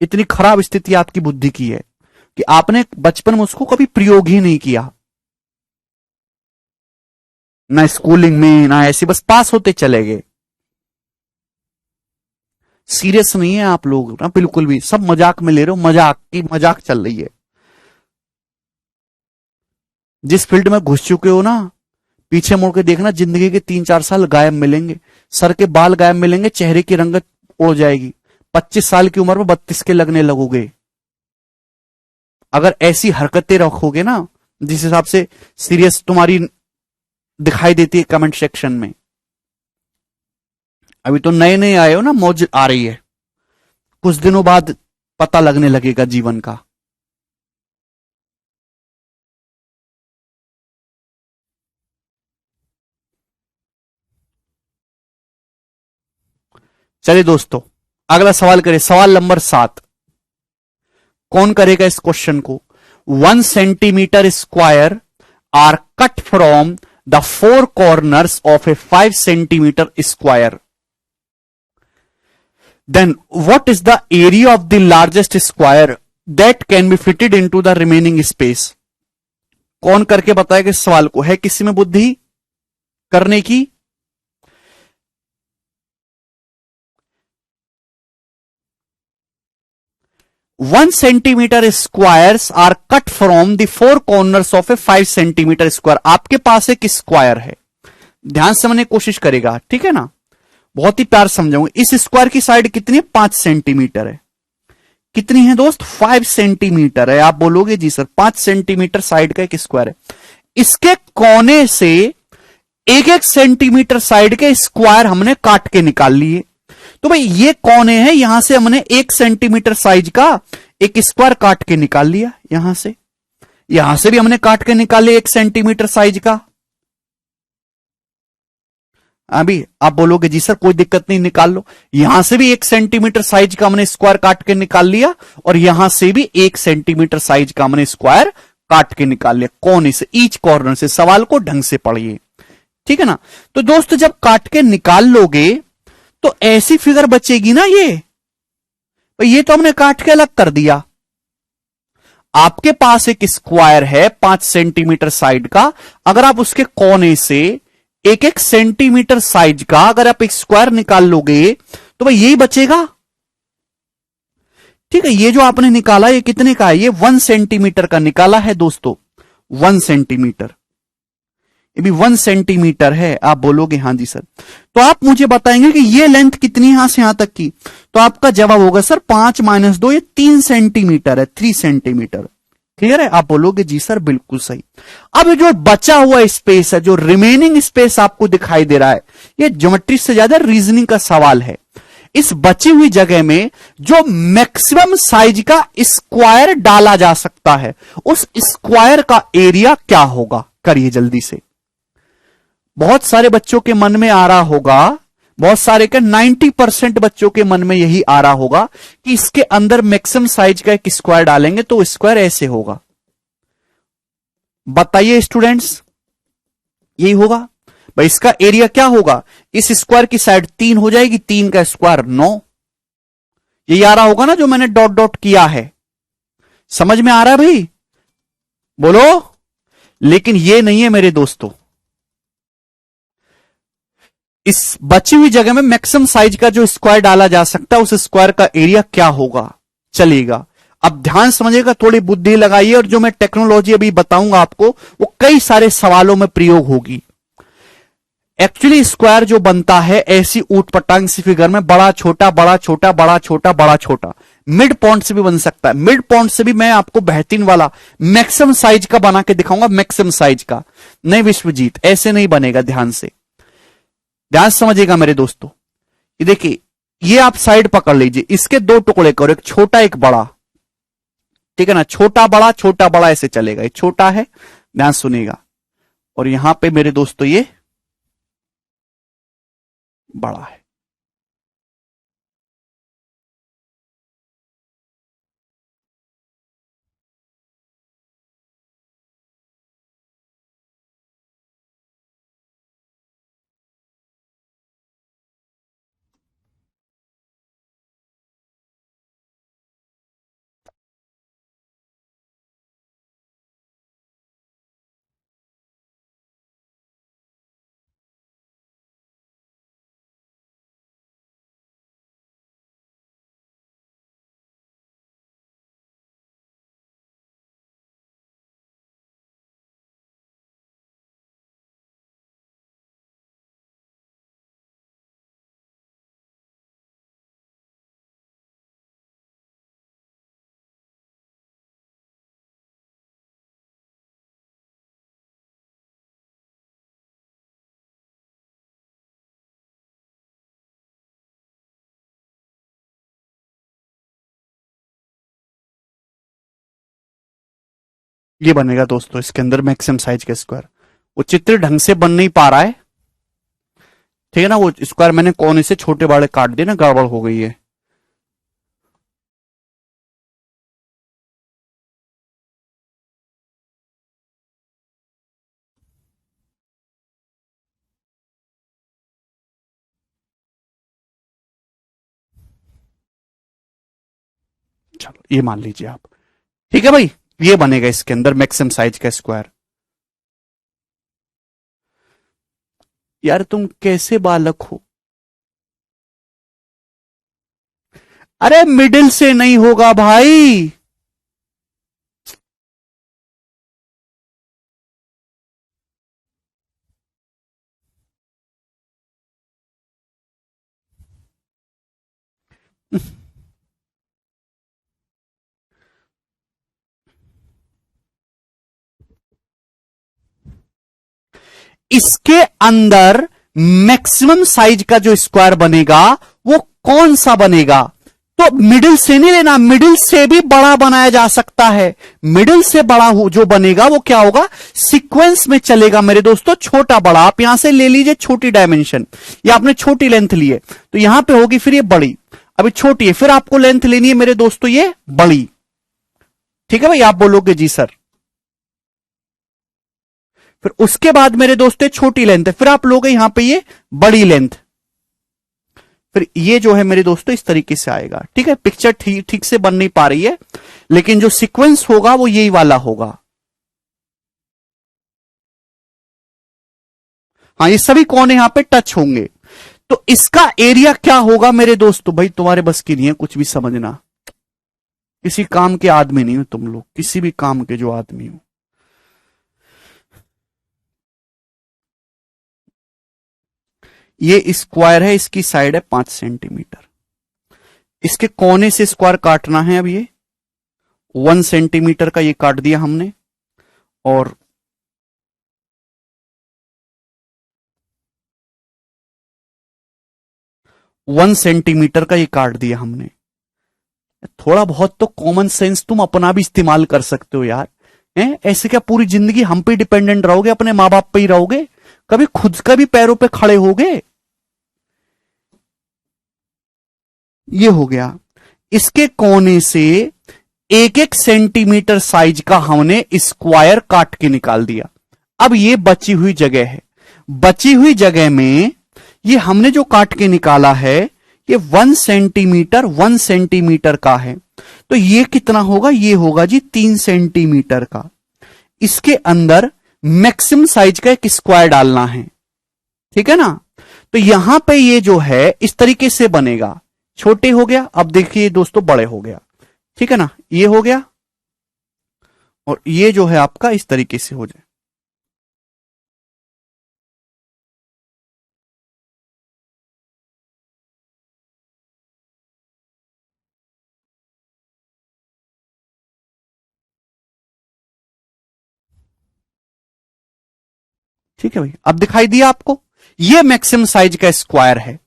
इतनी खराब स्थिति आपकी बुद्धि की है कि आपने बचपन में उसको कभी प्रयोग ही नहीं किया, ना स्कूलिंग में ना ऐसे, बस पास होते चले गए। सीरियस नहीं है आप लोग ना, बिल्कुल भी, सब मजाक में ले रहे हो, मजाक की मजाक चल रही है। जिस फील्ड में घुस चुके हो ना, पीछे मुड़ के देखना, जिंदगी के 3-4 साल गायब मिलेंगे, सर के बाल गायब मिलेंगे, चेहरे की रंगत उड़ जाएगी, 25 साल की उम्र में 32 के लगने लगोगे। अगर ऐसी हरकतें रखोगे ना, जिस हिसाब से सीरियस तुम्हारी दिखाई देती है कमेंट सेक्शन में। अभी तो नए नए आए हो ना, मौज आ रही है, कुछ दिनों बाद पता लगने लगेगा जीवन का। चलिए दोस्तों, अगला सवाल करें, सवाल नंबर 7। कौन करेगा इस क्वेश्चन को? 1 centimetre square are cut from the 4 corners of a 5 centimetre square, then what is the area of the largest square that can be fitted into the remaining space. कौन करके बताएगा इस सवाल को? है किसी में बुद्धि करने की? One centimetre squares are cut from the 4 corners of a 5 centimetre square. आपके पास एक स्क्वायर है, ध्यान से समझने की कोशिश करेगा, ठीक है ना, बहुत ही प्यार समझाऊंगा। इस स्क्वायर की साइड कितनी है? 5 सेंटीमीटर है। कितनी है दोस्त? 5 सेंटीमीटर है। आप बोलोगे जी सर 5 सेंटीमीटर साइड का एक स्क्वायर है, इसके कोने से 1-1 सेंटीमीटर साइड के स्क्वायर हमने काट के निकाल लिए। तो भाई ये कोने हैं, यहां से हमने 1 सेंटीमीटर साइज का एक स्क्वायर काट के निकाल लिया, यहां से भी हमने काट के निकाल लिया 1 सेंटीमीटर साइज का। अभी आप बोलोगे जी सर कोई दिक्कत नहीं, निकाल लो। यहां से भी 1 सेंटीमीटर साइज का हमने स्क्वायर काट के निकाल लिया, और यहां से भी 1 सेंटीमीटर साइज का हमने स्क्वायर काट के निकाल लिया, कोने से, ईच कॉर्नर से। सवाल को ढंग से पढ़िए, ठीक है ना। तो दोस्त जब काट के निकाल लोगे तो ऐसी फिगर बचेगी ना, ये तो हमने काट के अलग कर दिया। आपके पास एक स्क्वायर है 5 सेंटीमीटर साइड का, अगर आप उसके कोने से 1-1 सेंटीमीटर साइज का अगर आप एक स्क्वायर निकाल लोगे तो भाई यही बचेगा, ठीक है। ये जो आपने निकाला ये कितने का है? ये 1 सेंटीमीटर का निकाला है दोस्तों, 1 सेंटीमीटर, ये भी 1 सेंटीमीटर है। आप बोलोगे हाँ जी सर, तो आप मुझे बताएंगे कि ये लेंथ कितनी यहां से यहां तक की, तो आपका जवाब होगा सर 5 - 2, ये 3 सेंटीमीटर है, 3 सेंटीमीटर। क्लियर है? आप बोलोगे जी सर बिल्कुल सही। अब जो बचा हुआ स्पेस है, जो रिमेनिंग स्पेस आपको दिखाई दे रहा है, ये ज्योमेट्री से ज्यादा रीजनिंग का सवाल है। इस बची हुई जगह में जो मैक्सिमम साइज का स्क्वायर डाला जा सकता है, उस स्क्वायर का एरिया क्या होगा? करिए जल्दी से। बहुत सारे बच्चों के मन में आ रहा होगा, बहुत सारे का 90% बच्चों के मन में यही आ रहा होगा कि इसके अंदर मैक्सिमम साइज का एक स्क्वायर डालेंगे तो स्क्वायर ऐसे होगा। बताइए स्टूडेंट्स, यही होगा भाई? इसका एरिया क्या होगा? इस स्क्वायर की साइड 3 हो जाएगी, 3 का स्क्वायर 9। यही आ रहा होगा ना जो मैंने डॉट डॉट किया है? समझ में आ रहा है भाई? बोलो। लेकिन ये नहीं है मेरे दोस्तों, इस बची हुई जगह में मैक्सिमम साइज का जो स्क्वायर डाला जा सकता है, उस स्क्वायर का एरिया क्या होगा? चलेगा, अब ध्यान समझिएगा, थोड़ी बुद्धि लगाइए, और जो मैं टेक्नोलॉजी अभी बताऊंगा आपको वो कई सारे सवालों में प्रयोग होगी। एक्चुअली स्क्वायर जो बनता है ऐसी ऊटपटांग सी फिगर में, बड़ा छोटा बड़ा छोटा बड़ा छोटा बड़ा छोटा, मिड पॉइंट से भी बन सकता है। मिड पॉइंट से भी मैं आपको बेहतरीन वाला मैक्सिमम साइज का बना के दिखाऊंगा, मैक्सिमम साइज का। नहीं विश्वजीत, ऐसे नहीं बनेगा, ध्यान से ध्यान समझिएगा मेरे दोस्तों। ये देखिए, ये आप साइड पकड़ लीजिए, इसके दो टुकड़े करो, एक छोटा एक बड़ा, ठीक है ना, छोटा बड़ा ऐसे चलेगा, ये छोटा है, ध्यान सुनिएगा, और यहां पे मेरे दोस्तों ये बड़ा है। ये बनेगा दोस्तों इसके अंदर मैक्सिमम साइज का स्क्वायर। वो चित्र ढंग से बन नहीं पा रहा है, ठीक है ना, वो स्क्वायर मैंने कोने से छोटे बड़े काट दिए ना, गड़बड़ हो गई है। चलो ये मान लीजिए आप, ठीक है भाई, ये बनेगा इसके अंदर मैक्सिमम साइज का स्क्वायर। यार तुम कैसे बालक हो, अरे मिडिल से नहीं होगा भाई। इसके अंदर मैक्सिमम साइज का जो स्क्वायर बनेगा वो कौन सा बनेगा, तो मिडिल से नहीं लेना, मिडिल से भी बड़ा बनाया जा सकता है। मिडिल से बड़ा जो बनेगा वो क्या होगा, सीक्वेंस में चलेगा मेरे दोस्तों, छोटा बड़ा। आप यहां से ले लीजिए छोटी डायमेंशन, या आपने छोटी लेंथ ली है तो यहां पे होगी, फिर ये बड़ी, अभी छोटी है, फिर आपको लेंथ लेनी है मेरे दोस्तों ये बड़ी, ठीक है भाई। आप बोलोगे जी सर, फिर उसके बाद मेरे दोस्तों छोटी लेंथ है, फिर आप लोगे यहां पे ये बड़ी लेंथ, फिर ये जो है मेरे दोस्तों इस तरीके से आएगा, ठीक है। पिक्चर ठीक से बन नहीं पा रही है, लेकिन जो सीक्वेंस होगा वो यही वाला होगा। हाँ, ये सभी कोने यहां पे टच होंगे, तो इसका एरिया क्या होगा मेरे दोस्तों, भाई तुम्हारे बस की नहीं है कुछ भी समझना, किसी काम के आदमी नहीं हो तुम लोग, किसी भी काम के जो आदमी हो। ये स्क्वायर है, इसकी साइड है 5 सेंटीमीटर, इसके कोने से स्क्वायर काटना है। अब ये 1 सेंटीमीटर का ये काट दिया हमने, और वन सेंटीमीटर का ये काट दिया हमने। थोड़ा बहुत तो कॉमन सेंस तुम अपना भी इस्तेमाल कर सकते हो यार, ऐसे क्या पूरी जिंदगी हम पे डिपेंडेंट रहोगे, अपने माँ बाप पे ही रहोगे, कभी खुद का भी पैरों पे खड़े होगे। ये हो गया, इसके कोने से 1-1 सेंटीमीटर साइज का हमने स्क्वायर काट के निकाल दिया। अब ये बची हुई जगह है, बची हुई जगह में ये हमने जो काट के निकाला है ये 1 सेंटीमीटर का है, तो ये कितना होगा, ये होगा जी 3 सेंटीमीटर का। इसके अंदर मैक्सिमम साइज का एक स्क्वायर डालना है, ठीक है ना। तो यहां पे ये जो है इस तरीके से बनेगा, छोटे हो गया, अब देखिए दोस्तों बड़े हो गया, ठीक है ना, ये हो गया, और ये जो है आपका इस तरीके से हो जाए। ठीक है भाई, अब दिखाई दिया आपको, ये मैक्सिमम साइज का स्क्वायर है।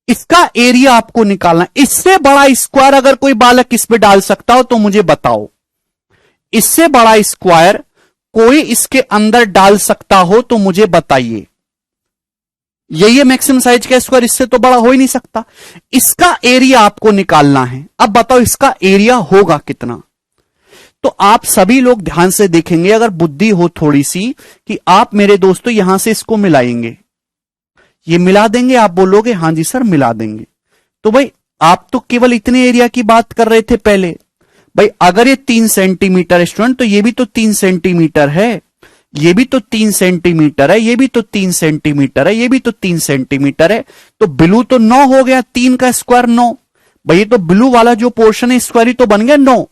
इसका एरिया आपको निकालना। इससे बड़ा स्क्वायर अगर कोई बालक इस पे डाल सकता हो तो मुझे बताओ, इससे बड़ा स्क्वायर कोई इसके अंदर डाल सकता हो तो मुझे बताइए। यही है मैक्सिमम साइज का स्क्वायर, इससे तो बड़ा हो ही नहीं सकता। इसका एरिया आपको निकालना है। अब बताओ इसका एरिया होगा कितना। तो आप सभी लोग ध्यान से देखेंगे, अगर बुद्धि हो थोड़ी सी, कि आप मेरे दोस्तों यहां से इसको मिलाएंगे, ये मिला देंगे, आप बोलोगे हां जी सर मिला देंगे। तो भाई आप तो केवल इतने एरिया की बात कर रहे थे पहले। भाई अगर ये 3 सेंटीमीटर स्टूडेंट, तो ये भी तो 3 सेंटीमीटर है, ये भी तो 3 सेंटीमीटर है, ये भी तो 3 सेंटीमीटर है, ये भी तो 3 सेंटीमीटर है। तो ब्लू तो 9 हो गया, 3 का स्क्वायर 9। भाई तो ब्लू वाला जो पोर्शन है स्क्वायर ही तो बन गया 9।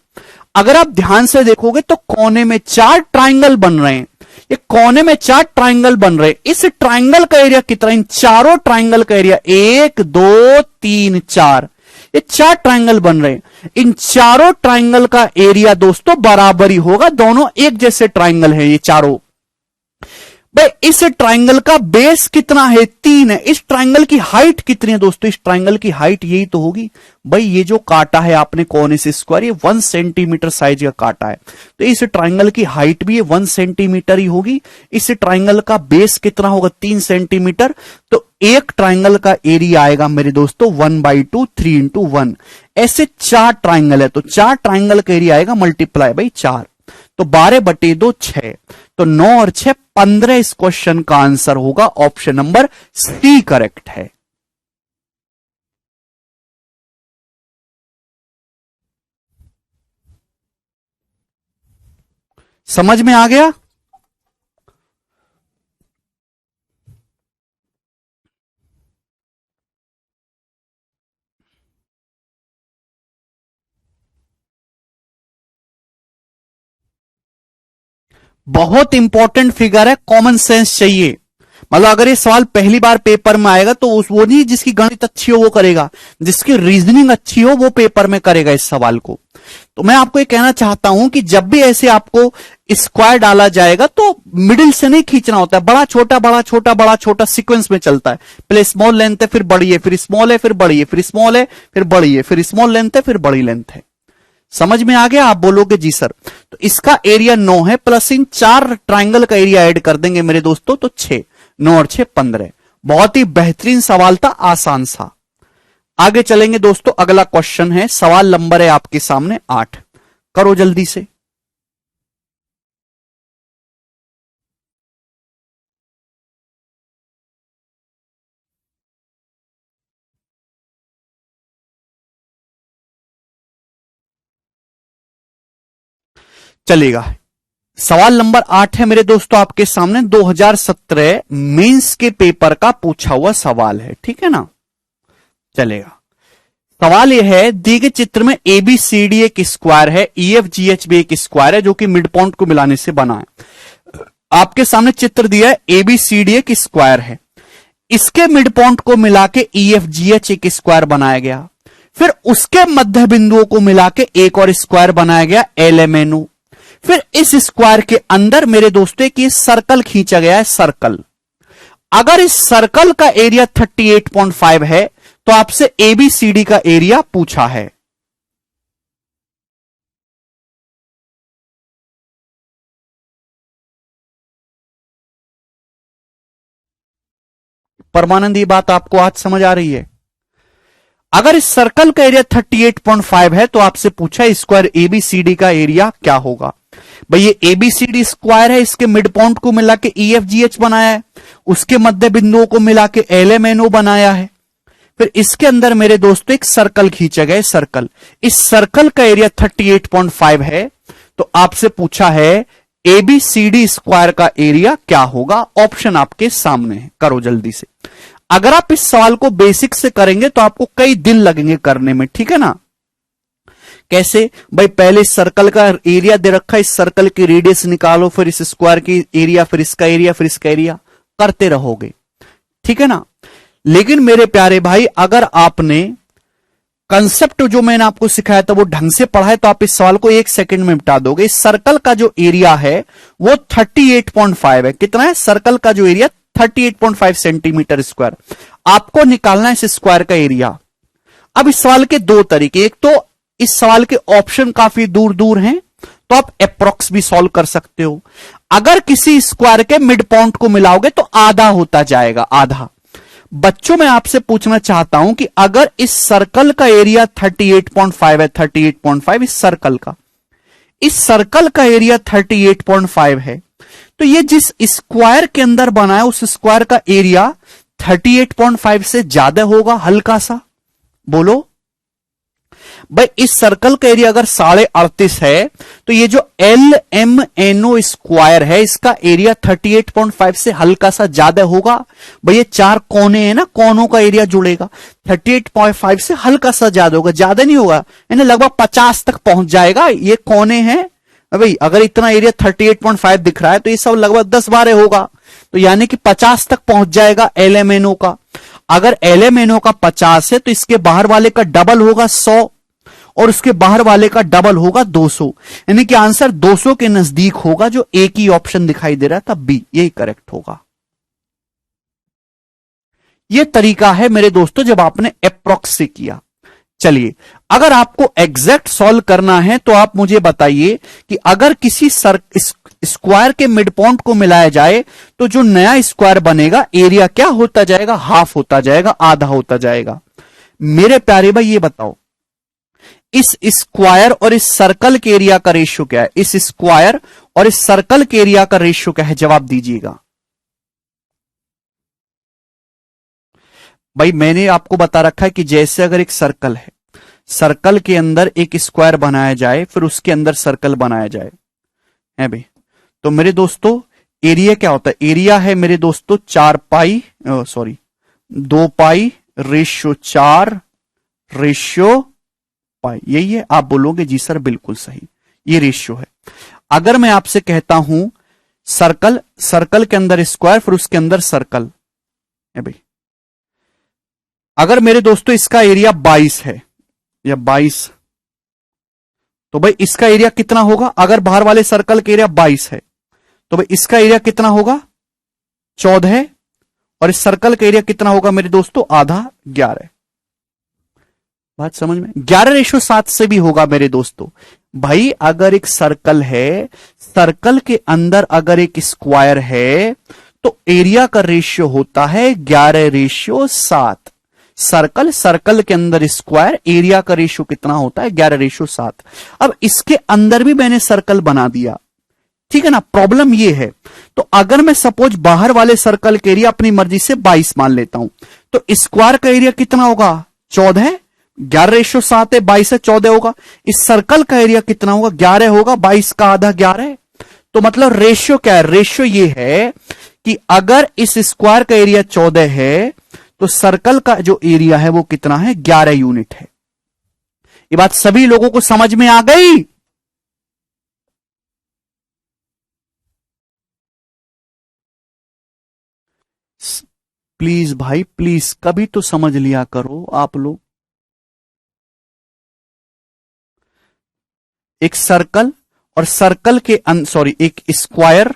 अगर आप ध्यान से देखोगे तो कोने में 4 ट्राइंगल बन रहे हैं, ये कोने में 4 ट्राइंगल बन रहे हैं। इस ट्राइंगल का एरिया कितना, इन चारों ट्राइंगल का एरिया 1 2 3 4, ये 4 ट्राइंगल बन रहे हैं। इन चारों ट्राइंगल का एरिया दोस्तों बराबर ही होगा, दोनों एक जैसे ट्राइंगल है ये चारों। भाई इस ट्राइंगल का बेस कितना है, 3 है। इस ट्राइंगल की हाइट कितनी है दोस्तों, इस ट्राइंगल की हाइट यही तो होगी। भाई ये जो काटा है आपने कौन से स्क्वायर, ये 1 सेंटीमीटर साइज का काटा है, तो इस ट्राइंगल की हाइट भी 1 सेंटीमीटर ही होगी। इस ट्राइंगल का बेस कितना होगा, 3 सेंटीमीटर। तो एक ट्राइंगल का एरिया आएगा मेरे दोस्तों 1/2, 3 इंटू 1। ऐसे 4 ट्राइंगल है, तो 4 ट्राइंगल का एरिया आएगा मल्टीप्लाई बाई 4, तो 12/2 6, तो 9 और 6 15। इस क्वेश्चन का आंसर होगा ऑप्शन नंबर सी करेक्ट है। समझ में आ गया। बहुत इंपॉर्टेंट फिगर है, कॉमन सेंस चाहिए। मतलब अगर ये सवाल पहली बार पेपर में आएगा तो उस वो नहीं जिसकी गणित अच्छी हो वो करेगा, जिसकी रीजनिंग अच्छी हो वो पेपर में करेगा इस सवाल को। तो मैं आपको ये कहना चाहता हूं कि जब भी ऐसे आपको स्क्वायर डाला जाएगा तो मिडिल से नहीं खींचना होता है, बड़ा छोटा बड़ा छोटा बड़ा छोटा सीक्वेंस में चलता है। पहले स्मॉल लेंथ है, फिर बड़ी है, फिर स्मॉल है, फिर बड़ी है, फिर स्मॉल है, फिर बड़ी है, फिर स्मॉल लेंथ है, फिर बड़ी लेंथ है। समझ में आ गया। आप बोलोगे जी सर। तो इसका एरिया 9 है, प्लस इन 4 ट्राइंगल का एरिया ऐड कर देंगे मेरे दोस्तों, तो 6, 9 और 6 15। बहुत ही बेहतरीन सवाल था, आसान सा। आगे चलेंगे दोस्तों, अगला क्वेश्चन है, सवाल नंबर है आपके सामने 8। करो जल्दी से। चलेगा। सवाल नंबर 8 है मेरे दोस्तों आपके सामने, 2017 मेंस के पेपर का पूछा हुआ सवाल है, ठीक है ना। चलेगा। सवाल यह है, दिए गए चित्र में एबीसीडी एक स्क्वायर है, ईएफजीएच भी एक स्क्वायर है जो कि मिड पॉइंट को मिलाने से बना है। आपके सामने चित्र दिया है, एबीसीडी एक स्क्वायर है, इसके मिड पॉइंट को मिला के ईएफजीएच एक स्क्वायर बनाया गया, फिर उसके मध्य बिंदुओं को मिला के एक और स्क्वायर बनाया गया एलएमएनओ। फिर इस स्क्वायर के अंदर मेरे दोस्तों एक सर्कल खींचा गया है, सर्कल। अगर इस सर्कल का एरिया 38.5 है तो आपसे एबीसीडी का एरिया पूछा है। परमानंद, ये बात आपको आज समझ आ रही है। अगर इस सर्कल का एरिया 38.5 है तो आपसे पूछा स्क्वायर एबीसीडी का एरिया क्या होगा। भाई ये एबीसीडी स्क्वायर है, इसके मिड पॉइंट को मिला के ईएफजीएच बनाया है, उसके मध्य बिंदुओं को मिला के एलएमएनओ बनाया है, फिर इसके अंदर मेरे दोस्तों एक सर्कल खींचा गया, सर्कल। इस सर्कल का एरिया 38.5 है तो आपसे पूछा है एबीसीडी स्क्वायर का एरिया क्या होगा। ऑप्शन आपके सामने है, करो जल्दी से। अगर आप इस सवाल को बेसिक से करेंगे तो आपको कई दिन लगेंगे करने में, ठीक है ना। कैसे भाई, पहले इस सर्कल का एरिया दे रखा है, इस सर्कल की रेडियस निकालो, फिर इस स्क्वायर की एरिया, फिर इसका एरिया, फिर इसका एरिया, करते रहोगे, ठीक है ना। लेकिन मेरे प्यारे भाई, अगर आपने कंसेप्ट जो मैंने आपको सिखाया था वो ढंग से पढ़ा है तो आप इस सवाल को 1 सेकंड में मिटा दोगे। इस सर्कल का जो एरिया है वो 38.5 है। कितना है सर्कल का जो एरिया, 38.5 सेंटीमीटर स्क्वायर। आपको निकालना है इस स्क्वायर का एरिया। अब इस सवाल के दो तरीके, एक तो इस सवाल के ऑप्शन काफी दूर दूर हैं, तो आप अप्रोक्स भी सॉल्व कर सकते हो। अगर किसी स्क्वायर के मिड पॉइंट को मिलाओगे तो आधा होता जाएगा, आधा। बच्चों मैं आपसे पूछना चाहता हूं कि अगर इस सर्कल का एरिया 38.5 है, 38.5 इस सर्कल का एरिया 38.5 है, तो ये जिस स्क्वायर के अंदर बना है उस स्क्वायर का एरिया 38.5 से ज्यादा होगा, हल्का सा। बोलो भाई, इस सर्कल का एरिया अगर 38.5 है तो ये जो LMNO स्क्वायर है इसका एरिया 38.5 से हल्का सा ज्यादा होगा। भाई ये चार कोने हैं ना, कोनों का एरिया जुड़ेगा, 38.5 से हल्का सा ज्यादा होगा, ज्यादा नहीं होगा, यानी लगभग 50 तक पहुंच जाएगा। ये कोने हैं भाई, अगर इतना एरिया 38.5 दिख रहा है तो ये सब लगभग 10-12 होगा, तो यानी कि 50 तक पहुंच जाएगा LMNO का। अगर LMNO का 50 है तो इसके बाहर वाले का डबल होगा 100 और उसके बाहर वाले का डबल होगा 200, यानी कि आंसर 200 के नजदीक होगा, जो एक ही ऑप्शन दिखाई दे रहा है, तब बी यही करेक्ट होगा। यह तरीका है मेरे दोस्तों जब आपने अप्रोक्स से किया। चलिए, अगर आपको एग्जैक्ट सॉल्व करना है तो आप मुझे बताइए कि अगर किसी स्क्वायर के मिड पॉइंट को मिलाया जाए तो जो नया स्क्वायर बनेगा एरिया क्या होता जाएगा, हाफ होता जाएगा, आधा होता जाएगा। मेरे प्यारे भाई ये बताओ, इस स्क्वायर और इस सर्कल के एरिया का रेशियो क्या है? इस स्क्वायर और इस सर्कल के एरिया का रेशियो क्या है? जवाब दीजिएगा। भाई मैंने आपको बता रखा है कि जैसे अगर एक सर्कल है, सर्कल के अंदर एक स्क्वायर बनाया जाए, फिर उसके अंदर सर्कल बनाया जाए, है भाई, तो मेरे दोस्तों एरिया क्या होता है? एरिया है मेरे दोस्तों 2 पाई रेशियो 4 रेशियो पाई, यही है। आप बोलोगे जी सर बिल्कुल सही, ये रेशियो है। अगर मैं आपसे कहता हूं सर्कल, सर्कल के अंदर स्क्वायर फिर उसके अंदर सर्कल है भाई, अगर मेरे दोस्तों इसका एरिया 22 है या 22, तो भाई इसका एरिया कितना होगा? अगर बाहर वाले सर्कल का एरिया 22 है तो भाई इसका एरिया कितना होगा? 14 है, और इस सर्कल का एरिया कितना होगा मेरे दोस्तों? आधा, 11। बात समझ में? 11:7 से भी होगा मेरे दोस्तों। भाई अगर एक सर्कल है, सर्कल के अंदर अगर एक स्क्वायर है तो एरिया का रेशियो होता है 11:7। सर्कल, सर्कल के अंदर स्क्वायर, एरिया का रेशियो कितना होता है? 11:7। अब इसके अंदर भी मैंने सर्कल बना दिया, ठीक है ना। प्रॉब्लम ये है, तो अगर मैं सपोज बाहर वाले सर्कल के एरिया अपनी मर्जी से 22 मान लेता हूं, तो स्क्वायर का एरिया कितना होगा? 14। 11:7 है, 22 है, 14 होगा। इस सर्कल का एरिया कितना होगा? 11 होगा, 22 का आधा 11। तो मतलब रेशियो क्या है? रेशियो ये है कि अगर इस स्क्वायर का एरिया 14 है तो सर्कल का जो एरिया है वो कितना है? 11 यूनिट है। ये बात सभी लोगों को समझ में आ गई? प्लीज भाई प्लीज, कभी तो समझ लिया करो आप लोग। एक सर्कल और सर्कल के एक स्क्वायर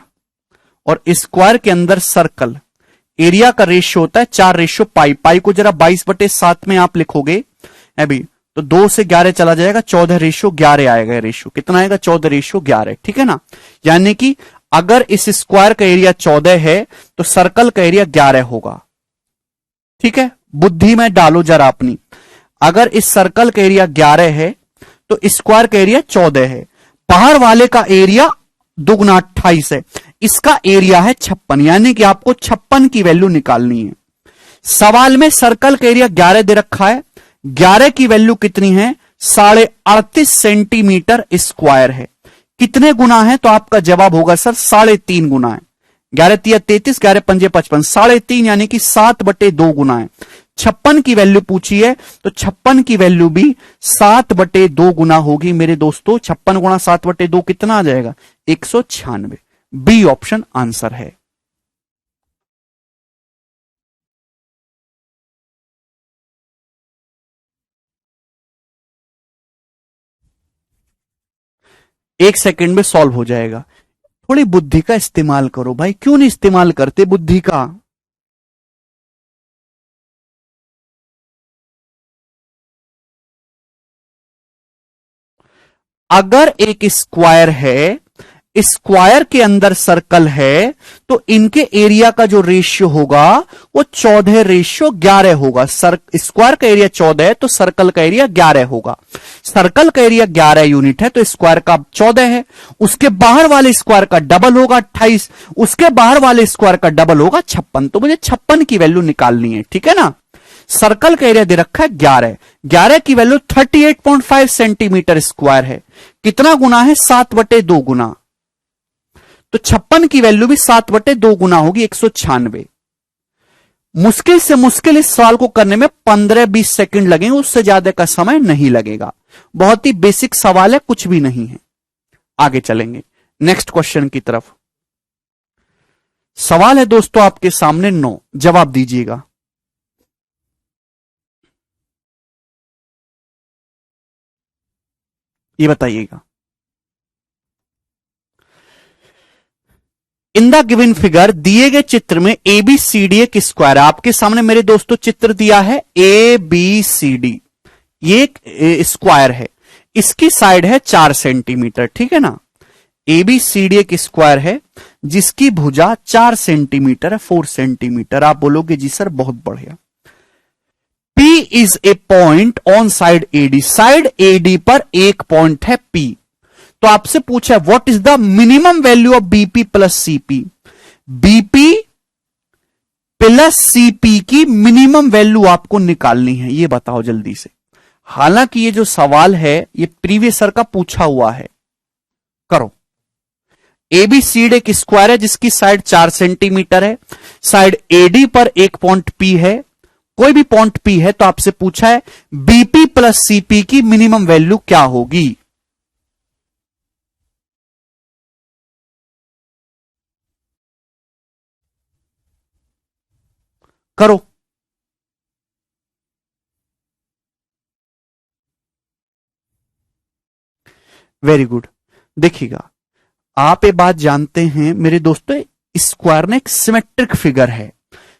और स्क्वायर के अंदर सर्कल, एरिया का रेशियो होता है 4:पाई। पाई को जरा 22/7 में आप लिखोगे अभी, तो 2 से 11 चला जाएगा, 14:11 आएगा। रेशियो कितना आएगा? 14:11, ठीक है ना। यानी कि अगर इस स्क्वायर का एरिया 14 है तो सर्कल का एरिया 11 होगा, ठीक है। बुद्धि में डालो जरा अपनी, अगर इस सर्कल का एरिया 11 है तो स्क्वायर का एरिया 14 है, बाहर वाले का एरिया दुगना 28 है, इसका एरिया है 56, यानी कि आपको 56 की वैल्यू निकालनी है। सवाल में सर्कल का एरिया 11 दे रखा है, 11 की वैल्यू कितनी है? 38.5 सेंटीमीटर स्क्वायर है। कितने गुना है? तो आपका जवाब होगा सर 3.5 गुना है। 11×3 33, 11×5 55, 3.5 यानी कि 7/2 गुना है। 56 की वैल्यू पूछी है तो 56 की वैल्यू भी 7/2 गुना होगी मेरे दोस्तों। 56 गुणा 7/2 कितना आ जाएगा? 196। बी ऑप्शन आंसर है। एक सेकंड में सॉल्व हो जाएगा। थोड़ी बुद्धि का इस्तेमाल करो भाई, क्यों नहीं इस्तेमाल करते बुद्धि का? अगर एक स्क्वायर है, स्क्वायर के अंदर सर्कल है, तो इनके एरिया का जो रेशियो होगा वो 14:11 होगा। स्क्वायर का एरिया 14 है तो सर्कल का एरिया 11 होगा। सर्कल का एरिया 11 यूनिट है तो स्क्वायर का 14 है। उसके बाहर वाले स्क्वायर का डबल होगा 28, उसके बाहर वाले स्क्वायर का डबल होगा 56। तो मुझे 56 की वैल्यू निकालनी है, ठीक है ना। सर्कल का एरिया दे रखा है 11, 11 की वैल्यू 38.5 सेंटीमीटर स्क्वायर है। कितना गुना है? 7/2 गुना। तो 56 की वैल्यू भी 7/2 गुना होगी, 196। मुश्किल से मुश्किल इस सवाल को करने में 15-20 सेकंड लगेंगे, उससे ज्यादा का समय नहीं लगेगा। बहुत ही बेसिक सवाल है, कुछ भी नहीं है। आगे चलेंगे नेक्स्ट क्वेश्चन की तरफ। सवाल है दोस्तों आपके सामने 9, जवाब दीजिएगा। ये बताइएगा। इन द गिवन फिगर, दिए गए चित्र में ABCD एक स्क्वायर है। आपके सामने मेरे दोस्तों चित्र दिया है ABCD, ये एक स्क्वायर है, इसकी साइड है 4 सेंटीमीटर, ठीक है ना। ABCD एक स्क्वायर है जिसकी भुजा 4 सेंटीमीटर है, 4 सेंटीमीटर। आप बोलोगे जी सर बहुत बढ़िया। P is a point on side AD, side AD पर एक पॉइंट है P। तो आपसे पूछा what is the minimum value of BP plus CP। BP plus CP की मिनिमम वैल्यू आपको निकालनी है, ये बताओ जल्दी से। हालांकि ये जो सवाल है ये प्रीवियस ईयर का पूछा हुआ है। करो। ABCD एक स्क्वायर है जिसकी साइड 4 सेंटीमीटर है, साइड AD पर एक पॉइंट P है, कोई भी पॉइंट P है। तो आपसे पूछा है BP प्लस CP की मिनिमम वैल्यू क्या होगी। करो। Very good. देखिएगा, आप ये बात जानते हैं मेरे दोस्तों, स्क्वायर ने एक सिमेट्रिक फिगर है।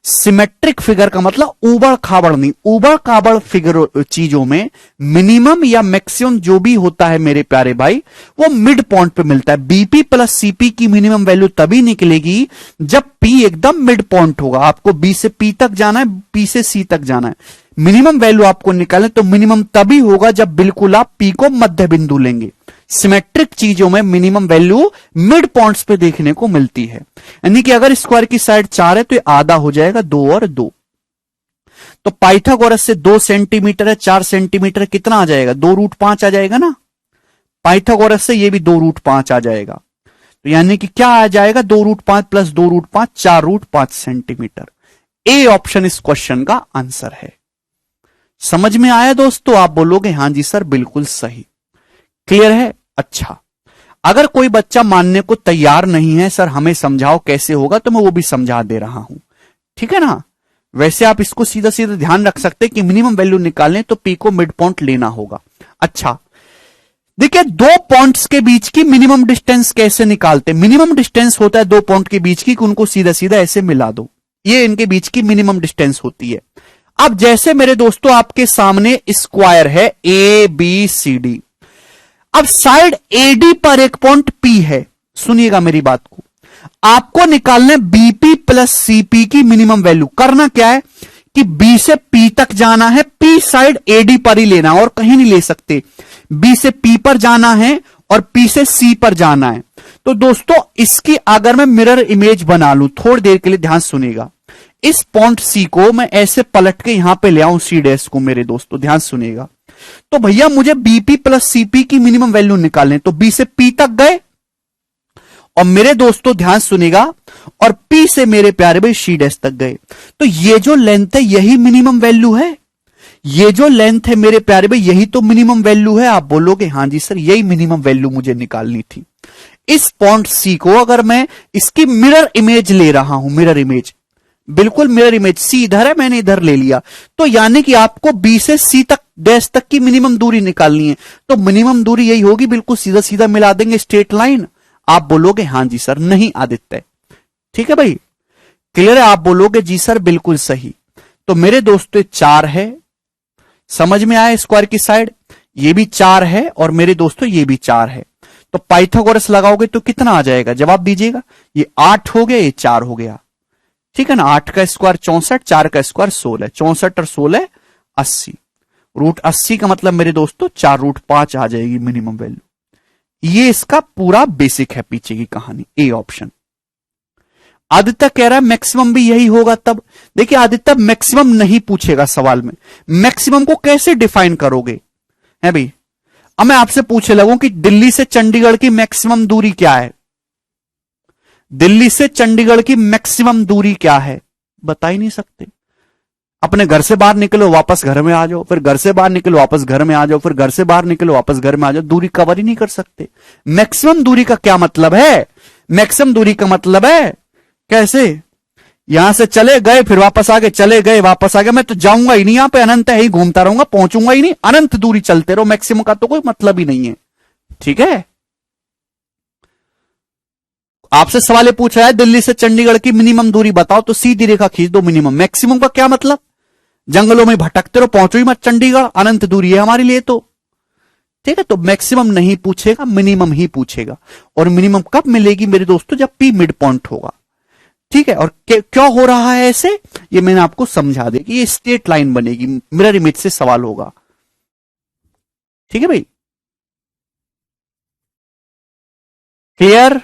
सिमेट्रिक फिगर का मतलब ऊबड़ खाबड़ नहीं, ऊबड़ खाबड़ फिगर चीजों में मिनिमम या मैक्सिमम जो भी होता है मेरे प्यारे भाई, वो मिड पॉइंट पे मिलता है। BP प्लस CP की मिनिमम वैल्यू तभी निकलेगी जब P एकदम मिड पॉइंट होगा। आपको B से P तक जाना है, P से C तक जाना है, मिनिमम वैल्यू आपको निकालना, तो मिनिमम तभी होगा जब बिल्कुल आप P को मध्य बिंदु लेंगे। सिमेट्रिक चीजों में मिनिमम वैल्यू मिड पॉइंट्स पे देखने को मिलती है। यानी कि अगर स्क्वायर की साइड 4 है तो ये आधा हो जाएगा 2 और 2। तो पाइथागोरस से 2 सेंटीमीटर है, 4 सेंटीमीटर कितना आ जाएगा? 2√5 आ जाएगा ना। पाइथागोरस से ये भी 2√5 आ जाएगा। तो यानी कि क्या आ जाएगा? 2√5 प्लस 2√5, 4√5 सेंटीमीटर। ए ऑप्शन इस क्वेश्चन का आंसर है। समझ में आया दोस्तों? आप बोलोगे हां जी सर बिल्कुल सही। क्लियर है? अच्छा, अगर कोई बच्चा मानने को तैयार नहीं है सर हमें समझाओ कैसे होगा, तो मैं वो भी समझा दे रहा हूं, ठीक है ना। वैसे आप इसको सीधा सीधा ध्यान रख सकते हैं कि मिनिमम वैल्यू निकालने तो P को मिड पॉइंट लेना होगा। अच्छा देखिए, 2 पॉइंट्स के बीच की मिनिमम डिस्टेंस कैसे निकालते? मिनिमम डिस्टेंस होता है 2 पॉइंट के बीच की, उनको सीधा सीधा ऐसे मिला दो, ये इनके बीच की मिनिमम डिस्टेंस होती है। अब जैसे मेरे दोस्तों आपके सामने स्क्वायर है ABCD, अब साइड AD पर एक पॉइंट P है। सुनिएगा मेरी बात को, आपको निकालना BP प्लस CP की मिनिमम वैल्यू। करना क्या है कि B से P तक जाना है, P साइड AD पर ही लेना और कहीं नहीं ले सकते। B से P पर जाना है और P से C पर जाना है। तो दोस्तों इसकी अगर मैं मिरर इमेज बना लूं, थोड़ी देर के लिए ध्यान सुनिएगा। इस पॉइंट C को मैं ऐसे पलट के यहां पे ले आऊं C' को, मेरे दोस्तों ध्यान सुनिएगा। तो भैया मुझे BP प्लस CP की मिनिमम वैल्यू निकालने, तो B से P तक गए और मेरे दोस्तों ध्यान सुनिएगा, और P से मेरे प्यारे भाई C' तक गए। तो ये जो लेंथ है यही मिनिमम वैल्यू है, ये जो लेंथ है मेरे प्यारे भाई यही तो मिनिमम वैल्यू है। आप बोलोगे हां जी सर यही मिनिमम वैल्यू मुझे निकालनी थी। इस पॉइंट C को अगर मैं इसकी मिरर इमेज ले रहा हूं, मिरर इमेज, बिल्कुल मिरर इमेज, C इधर है मैंने इधर ले लिया, तो यानी कि आपको B से C तक डैश तक की मिनिमम दूरी निकालनी है। तो मिनिमम दूरी यही होगी, बिल्कुल सीधा सीधा मिला देंगे स्ट्रेट लाइन। आप बोलोगे हां जी सर, नहीं आदित्य, ठीक है भाई क्लियर है? आप बोलोगे जी सर बिल्कुल सही। तो मेरे दोस्तों 4 है, समझ में आया? स्क्वायर की साइड ये भी 4 है और मेरे दोस्तों ये भी 4 है, तो पाइथागोरस लगाओगे तो कितना आ जाएगा, जवाब दीजिएगा। ये 8 हो गया, ये 4 हो गया, ठीक है ना। 8 का स्क्वायर 64, 4 का स्क्वायर 16, 64 और 16 80। रूट 80 का मतलब मेरे दोस्तों 4√5 आ जाएगी मिनिमम वैल्यू। ये इसका पूरा बेसिक है पीछे की कहानी, ए ऑप्शन। आदित्य कह रहा है मैक्सिमम भी यही होगा तब। देखिए आदित्य, मैक्सिमम नहीं पूछेगा सवाल में, मैक्सिमम को कैसे डिफाइन करोगे है भाई। अब मैं आपसे पूछने लगूं कि दिल्ली से चंडीगढ़ की मैक्सिमम दूरी क्या है, दिल्ली से चंडीगढ़ की मैक्सिमम दूरी क्या है, बता ही नहीं सकते। अपने घर से बाहर निकलो वापस घर में आ जाओ, फिर घर से बाहर निकलो वापस घर में आ जाओ, फिर घर से बाहर निकलो वापस घर में आ जाओ, दूरी कवर ही नहीं कर सकते। मैक्सिमम दूरी का क्या मतलब है, मैक्सिमम दूरी का मतलब है कैसे, यहां से चले गए फिर वापस आ गए, चले गए वापस आ गए, मैं तो जाऊंगा ही नहीं, यहां पे अनंत है ही घूमता रहूंगा, पहुंचूंगा ही नहीं, अनंत दूरी चलते रहो, मैक्सिमम का तो कोई मतलब ही नहीं है, ठीक है। आपसे सवाल पूछ रहा है दिल्ली से चंडीगढ़ की मिनिमम दूरी बताओ, तो सीधी रेखा खींच दो मिनिमम। मैक्सिमम का क्या मतलब, जंगलों में भटकते रहो, पहुंचो ही मत चंडीगढ़, अनंत दूरी है हमारे लिए तो, ठीक है। तो मैक्सिमम नहीं पूछेगा, मिनिमम ही पूछेगा। और मिनिमम कब मिलेगी मेरे दोस्तों, जब पी मिड पॉइंट होगा, ठीक है। और क्यों हो रहा है ऐसे, ये मैंने आपको समझा दे कि ये स्ट्रेट लाइन बनेगी, मिरर इमेज से सवाल होगा, ठीक है भाई, क्लियर।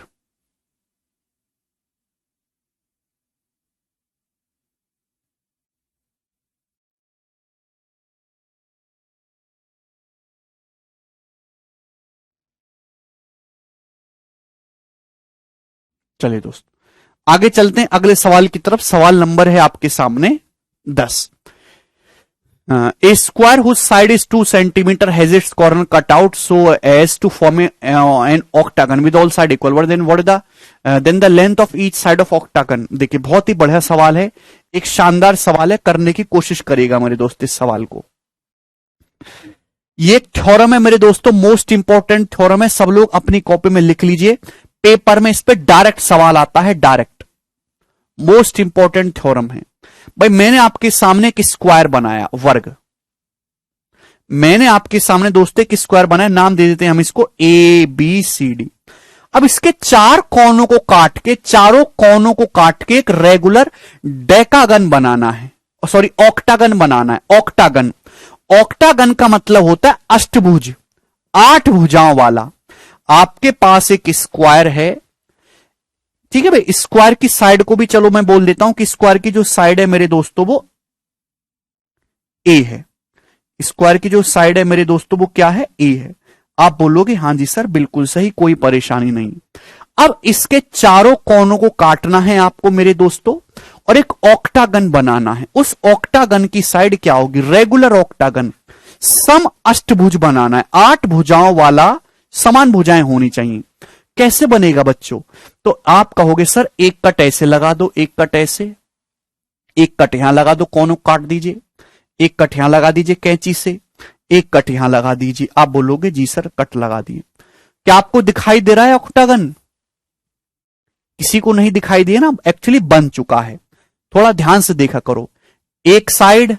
चलिए दोस्त आगे चलते हैं अगले सवाल की तरफ। सवाल नंबर है आपके सामने 10। A square whose side is 2 centimeter has its corner cut out so as to form an octagon with all side equal. Then what is then the length of each side of octagon. देखिए बहुत ही बढ़िया सवाल है, एक शानदार सवाल है, करने की कोशिश करिएगा मेरे दोस्त इस सवाल को। ये थ्योरम है मेरे दोस्तों, मोस्ट इंपॉर्टेंट थ्योरम है, सब लोग अपनी कॉपी में लिख लीजिए, पेपर में इस पे डायरेक्ट सवाल आता है, डायरेक्ट, मोस्ट इंपॉर्टेंट थ्योरम है भाई। मैंने आपके सामने एक स्क्वायर बनाया, वर्ग, मैंने आपके सामने दोस्तों एक स्क्वायर बनाया, नाम दे देते हैं हम इसको ए बी सी डी। अब इसके 4 कोनों को काट के, चारों कोनों को काट के एक रेगुलर डेकागन बनाना है, सॉरी ऑक्टागन बनाना है। ऑक्टागन, ऑक्टागन का मतलब होता है अष्टभुज, 8 भुजाओं वाला। आपके पास एक स्क्वायर है, ठीक है भाई। स्क्वायर की साइड को भी चलो मैं बोल देता हूं कि स्क्वायर की जो साइड है मेरे दोस्तों वो ए है, स्क्वायर की जो साइड है मेरे दोस्तों वो क्या है, ए है। आप बोलोगे हां जी सर बिल्कुल सही, कोई परेशानी नहीं। अब इसके चारों कोनों को काटना है आपको मेरे दोस्तों, और एक ऑक्टागन बनाना है। उस ऑक्टागन की साइड क्या होगी, रेगुलर ऑक्टागन, सम अष्टभुज बनाना है, 8 भुजाओं वाला, समान भुजाएं होनी चाहिए। कैसे बनेगा बच्चों, तो आप कहोगे सर एक कट ऐसे लगा दो, एक कट ऐसे, एक कट यहां लगा दो, कोनों काट दीजिए, एक कट यहां लगा दीजिए कैंची से, एक कट यहां लगा दीजिए। आप बोलोगे जी सर कट लगा दिए। क्या आपको दिखाई दे रहा है ऑक्टागन, किसी को नहीं दिखाई दिया ना, एक्चुअली बन चुका है, थोड़ा ध्यान से देखा करो। एक साइड,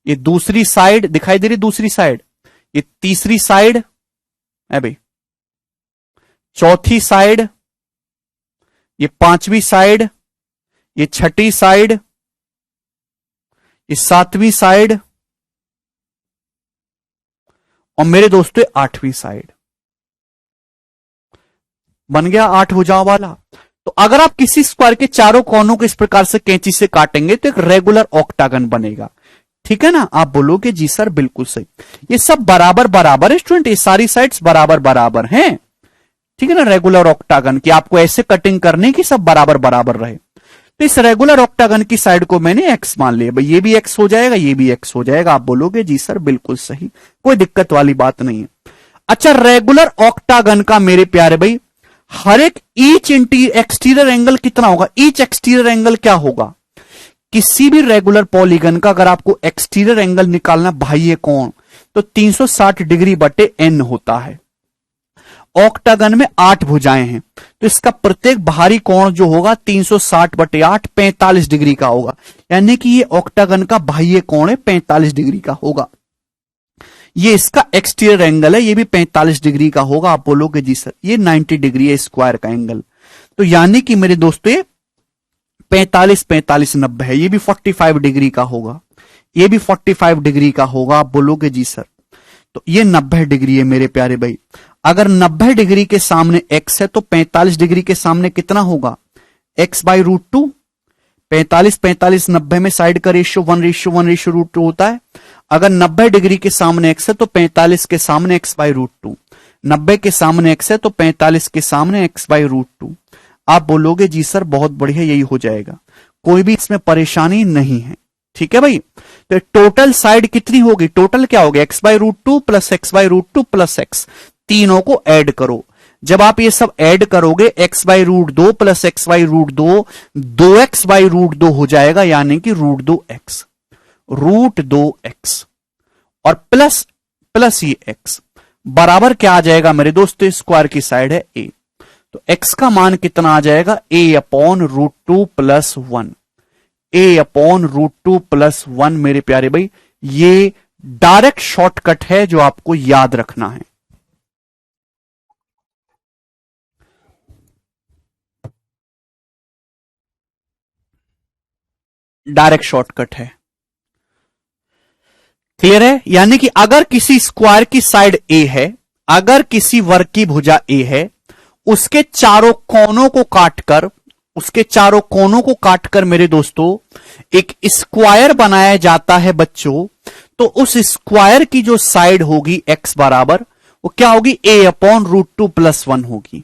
ये दूसरी साइड दिखाई दे रही, दूसरी साइड, ये तीसरी साइड है भाई, चौथी साइड, ये 5वीं साइड, ये 6ठी साइड, ये 7वीं साइड, और मेरे दोस्तों 8वीं साइड। बन गया 8 भुजाओं वाला। तो अगर आप किसी स्क्वायर के चारों कोनों को इस प्रकार से कैंची से काटेंगे तो एक रेगुलर ऑक्टागन बनेगा, ठीक है ना। आप बोलोगे जी सर बिल्कुल सही, ये सब बराबर बराबर है स्टूडेंट, ये सारी साइड्स बराबर बराबर हैं, ठीक है ना। रेगुलर ऑक्टागन की आपको ऐसे कटिंग करनी कि सब बराबर बराबर रहे। तो इस रेगुलर ऑक्टागन की साइड को मैंने एक्स मान लिया भाई, ये भी एक्स हो जाएगा, ये भी एक्स हो जाएगा। आप बोलोगे जी सर बिल्कुल सही, कोई दिक्कत वाली बात नहीं है। अच्छा, रेगुलर ऑक्टागन का मेरे प्यारे भाई हर एक ईच एक्सटीरियर एंगल कितना होगा, ईच एक्सटीरियर एंगल क्या होगा, किसी भी रेगुलर पॉलीगन का अगर आपको एक्सटीरियर एंगल निकालना बाह्य कोण, तो 360 डिग्री बटे एन होता है। ऑक्टागन में 8 भुजाएं हैं, तो इसका प्रत्येक बाहरी कोण जो होगा 360 बटे 8 45 डिग्री का होगा, यानी कि ये ऑक्टागन का बाह्य कोण है 45 डिग्री का होगा। ये इसका एक्सटीरियर एंगल है, ये भी 45 डिग्री का होगा। आप बोलोगे जी सर ये 90 डिग्री है स्क्वायर का एंगल, तो यानी कि मेरे दोस्तों ये 45 45 90 है, ये भी 45 डिग्री का होगा, ये भी 45 डिग्री का होगा। आप बोलोगे जी सर तो ये 90 डिग्री है मेरे प्यारे भाई। अगर 90 डिग्री के सामने x है तो 45 डिग्री के सामने कितना होगा, x/√2। 45 45 90 में साइड का रेशियो 1:1:√2 होता है। अगर 90 डिग्री के सामने x है तो 45 के सामने x/√2, 90 के सामने x है तो 45 के सामने x/√2। आप बोलोगे जी सर बहुत बढ़िया, यही हो जाएगा, कोई भी इसमें परेशानी नहीं है। ठीक है भाई, तो टोटल साइड कितनी होगी, टोटल क्या होगी, x/√2 plus x/√2 plus x, तीनों को ऐड करो। जब आप ये सब ऐड करोगे x/√2 प्लस x/√2 2x/√2 हो जाएगा, यानी कि √2x, √2x और प्लस ये x बराबर क्या आ जाएगा मेरे दोस्तों, स्क्वायर की साइड है a, तो x का मान कितना आ जाएगा, a/√2 प्लस 1, a/√2 प्लस 1 मेरे प्यारे भाई। ये डायरेक्ट शॉर्टकट है जो आपको याद रखना है। डायरेक्ट शॉर्टकट है, क्लियर है। यानी कि अगर किसी स्क्वायर की साइड a है, अगर किसी वर्ग की भुजा a है, उसके चारों कोनों को काटकर मेरे दोस्तों एक स्क्वायर बनाया जाता है बच्चों, तो उस स्क्वायर की जो साइड होगी x बराबर, वो क्या होगी, a/√2 प्लस 1 होगी।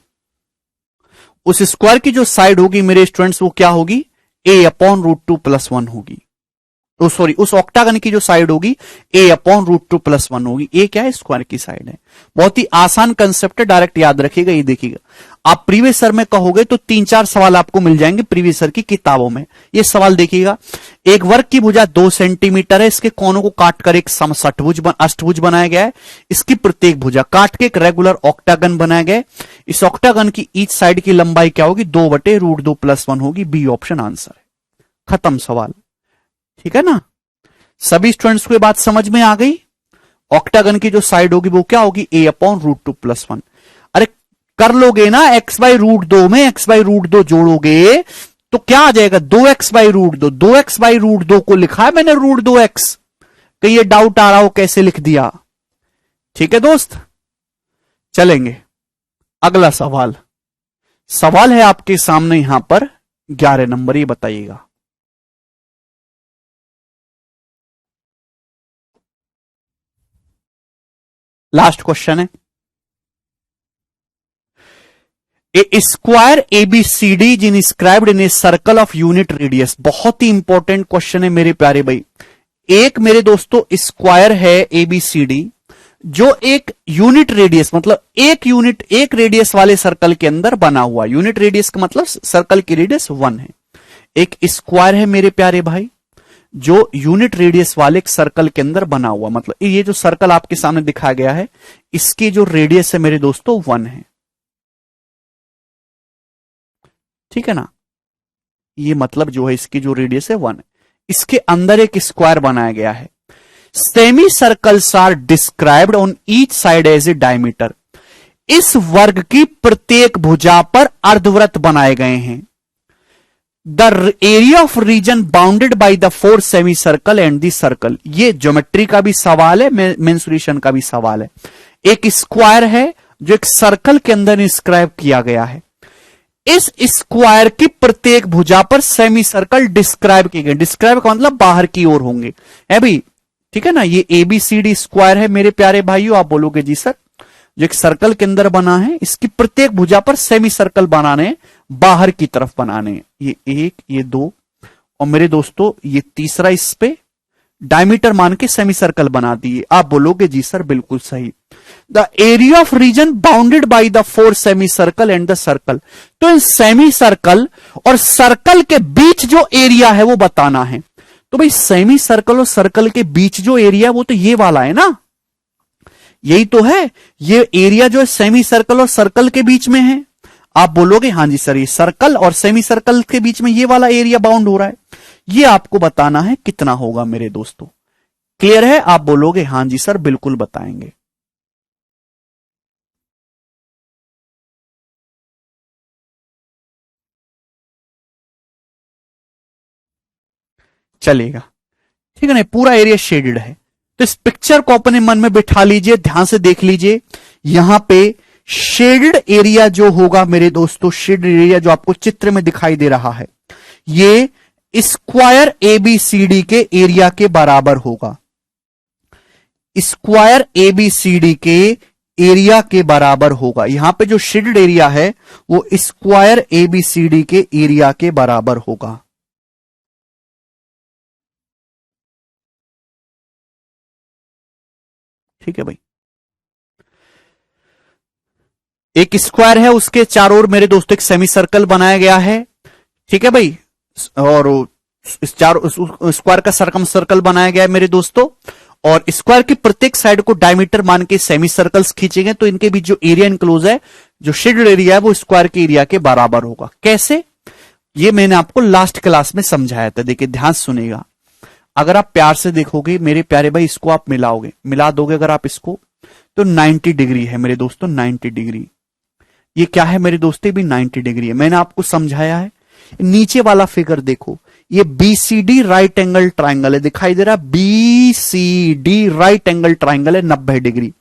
उस स्क्वायर की जो साइड होगी मेरे स्टूडेंट्स वो क्या होगी, a/√2 प्लस 1 होगी। तो सॉरी, उस ऑक्टागन की जो साइड होगी a/√2 प्लस 1 होगी। ए क्या है, स्क्वायर की साइड है। बहुत ही आसान कंसेप्ट है, डायरेक्ट याद रखिएगा। ये देखिएगा, आप प्रीवियस सर में कहोगे तो 3-4 सवाल आपको मिल जाएंगे प्रीवियस सर की किताबों में। ये सवाल देखिएगा, एक वर्ग की भुजा 2 सेंटीमीटर है, इसके कोनों को काटकर एक अष्टभुज बनाया गया है। इसकी प्रत्येक भुजा काट के एक रेगुलर ऑक्टागन बनाया गया है। इस ऑक्टागन की ईच साइड की लंबाई क्या होगी, 2/√2 प्लस 1 होगी। बी ऑप्शन आंसर है, खत्म सवाल। ठीक है ना, सभी स्टूडेंट्स को ये बात समझ में आ गई। ऑक्टागन की जो साइड होगी वो क्या होगी, a/√2 प्लस 1। अरे कर लोगे ना, x/√2 में x/√2 जोड़ोगे तो क्या आ जाएगा, 2x/√2। 2x/√2 को लिखा है मैंने √2x, कहीं ये डाउट आ रहा हो कैसे लिख दिया। ठीक है दोस्त, चलेंगे अगला सवाल है आपके सामने यहां पर 11 नंबर, ये बताइएगा। लास्ट क्वेश्चन है, a square ABCD is inscribed in a circle of unit radius. बहुत ही इंपॉर्टेंट क्वेश्चन है मेरे प्यारे भाई। एक मेरे दोस्तों स्क्वायर है ABCD जो एक यूनिट रेडियस, मतलब एक रेडियस वाले सर्कल के अंदर बना हुआ। यूनिट रेडियस का मतलब सर्कल की रेडियस 1 है। एक स्क्वायर है मेरे प्यारे भाई जो यूनिट रेडियस वाले सर्कल के अंदर बना हुआ, मतलब ये जो सर्कल आपके सामने दिखाया गया है इसकी जो रेडियस है मेरे दोस्तों 1 है। ठीक है ना, ये मतलब जो है इसकी जो रेडियस है 1 है। इसके अंदर एक स्क्वायर बनाया गया है। Semi circles are described on each side as a diameter. इस वर्ग की प्रत्येक भुजा पर अर्धवृत्त बनाए गए हैं। The area of reason bounded by the 4 semi circle and the circle. ये ज्योमेट्री का भी सवाल है, मेंसुरेशन का भी सवाल है। एक स्क्वायर है जो एक सर्कल के अंदर इंस्क्राइब किया गया है। इस स्क्वायर की प्रत्येक भुजा पर सेमी सर्कल डिस्क्राइब किए गए। डिस्क्राइब का मतलब बाहर की ओर होंगे, है भाई। ठीक है ना, ये ABCD स्क्वायर है मेरे प्यारे भाइयों। आप बोलोगे जी सर, जो एक सर्कल के अंदर बना है इसकी प्रत्येक भुजा पर सेमी सर्कल बनाने, बाहर की तरफ बनाने। ये 1, ये 2 और मेरे दोस्तों ये तीसरा, इस पे डायमीटर मान के सेमी सर्कल बना दिए। आप बोलोगे जी सर बिल्कुल सही। The area of reason bounded by the 4 semi circle and the circle. तो इन सेमी सर्कल और सर्कल के बीच जो एरिया है वो बताना है। तो भाई सेमी सर्कल और सर्कल के बीच जो एरिया वो तो ये वाला है ना, यही तो है। ये एरिया जो है सेमी सर्कल और सर्कल के बीच में है। आप बोलोगे हां जी सर, ये सर्कल और सेमी सर्कल के बीच में ये वाला एरिया बाउंड हो रहा है। ये आपको बताना है कितना होगा मेरे दोस्तों। क्लियर है? आप बोलोगे हां जी सर, बिल्कुल बताएंगे। चलेगा, ठीक है ना? पूरा एरिया शेडेड है। तो इस पिक्चर को अपने मन में बिठा लीजिए, ध्यान से देख लीजिए। यहां पे शेडेड एरिया जो होगा मेरे दोस्तों, शेडेड एरिया जो आपको चित्र में दिखाई दे रहा है, ये स्क्वायर एबीसीडी के एरिया के बराबर होगा। स्क्वायर एबीसीडी के एरिया के बराबर होगा। यहां पे जो शेडेड एरिया है वो स्क्वायर एबीसीडी के एरिया के बराबर होगा। ठीक है भाई, एक स्क्वायर है, उसके चारों ओर मेरे दोस्तों एक सेमी सर्कल बनाया गया है। ठीक है भाई, और इस चारों स्क्वायर का सरकम सर्कल बनाया गया है मेरे दोस्तों, और स्क्वायर की प्रत्येक साइड को डायमीटर मान के सेमी सर्कल्स खींचेंगे, तो इनके बीच जो एरिया इनक्लोज है, जो शेडेड एरिया है, वो स्क्वायर के एरिया के बराबर होगा। कैसे? ये मैंने आपको लास्ट क्लास में समझाया था। देखिए ध्यान सुनेगा, अगर आप प्यार से देखोगे मेरे प्यारे भाई, इसको आप मिलाओगे, मिला दोगे अगर आप इसको, तो 90 डिग्री है मेरे दोस्तों, 90 डिग्री। ये क्या है मेरे दोस्तों? भी 90 डिग्री है, मैंने आपको समझाया है। नीचे वाला फिगर देखो, ये बीसीडी राइट एंगल ट्राइंगल है, दिखाई दे रहा? बीसीडी राइट एंगल ट्राइंगल है, 90 डिग्री।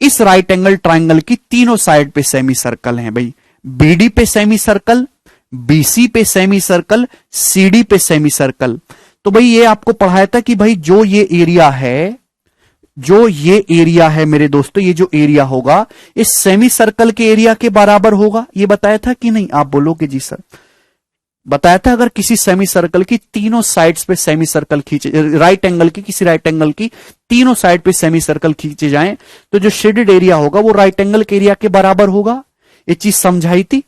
इस राइट एंगल ट्राइंगल की तीनों साइड पे सेमी सर्कल हैं भाई। बीडी पे सेमी सर्कल, बीसी पे सेमी सर्कल, सीडी पे सेमी सर्कल। तो भाई ये आपको पढ़ाया था कि भाई जो ये एरिया है, जो ये एरिया है मेरे दोस्तों, ये जो एरिया होगा इस सेमी सर्कल के एरिया के बराबर होगा। ये बताया था कि नहीं? आप बोलोगे जी सर, बताया था। अगर किसी सेमी सर्कल की तीनों साइड्स पे सेमी सर्कल खींचे, राइट एंगल की, किसी राइट एंगल की तीनों साइड पे सेमी सर्कल खींचे जाएं, तो जो शेडेड एरिया होगा वो राइट एंगल के एरिया के बराबर होगा। ये चीज समझाई थी।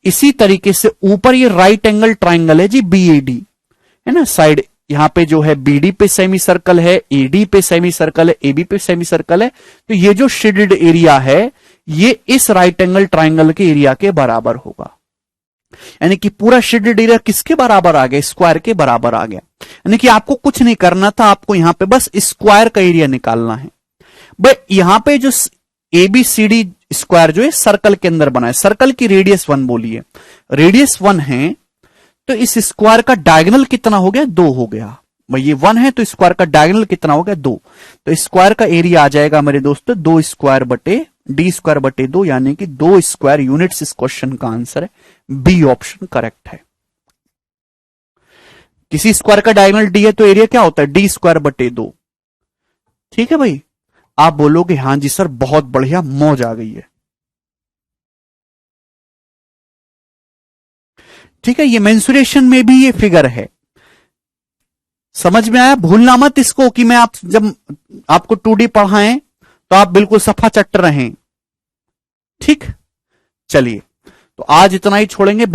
इसी तरीके से ऊपर ये राइट एंगल ट्राइंगल है जी, बीएडी है ना, साइड यहां पे जो है बीडी पे सेमी सर्कल है, एडी पे सेमी सर्कल है, एबी पे सेमी सर्कल है। तो ये जो शेडेड एरिया है ये इस राइट एंगल ट्राइंगल के एरिया के बराबर होगा। यानी कि पूरा शेडेड एरिया किसके बराबर आ गया? स्क्वायर के बराबर आ गया। यानी कि आपको कुछ नहीं करना था, आपको यहां पे बस स्क्वायर का एरिया निकालना है। बट यहां पे जो एबीसीडी स्क्वायर जो है सर्कल के अंदर बना है, सर्कल की रेडियस 1 बोलिए, रेडियस 1 है, तो इस स्क्वायर का डायगोनल कितना हो गया? 2 हो गया भाई। ये 1 है तो स्क्वायर का डायगोनल कितना हो गया? 2। तो स्क्वायर का एरिया आ जाएगा मेरे दोस्तों 2 स्क्वायर बटे डी स्क्वायर बटे 2, यानी कि 2 स्क्वायर यूनिट्स। इस क्वेश्चन का आंसर है बी ऑप्शन करेक्ट है। किसी स्क्वायर का डायगोनल डी है तो एरिया क्या होता है? डी स्क्वायर बटे 2। ठीक है भाई, आप बोलोगे हां जी सर बहुत बढ़िया, मौज आ गई है। ठीक है, ये मेंसुरेशन में भी ये फिगर है, समझ में आया? भूलना मत इसको कि मैं आप जब आपको 2D पढ़ाएं तो आप बिल्कुल सफा चट्ट रहें। ठीक, चलिए तो आज इतना ही छोड़ेंगे।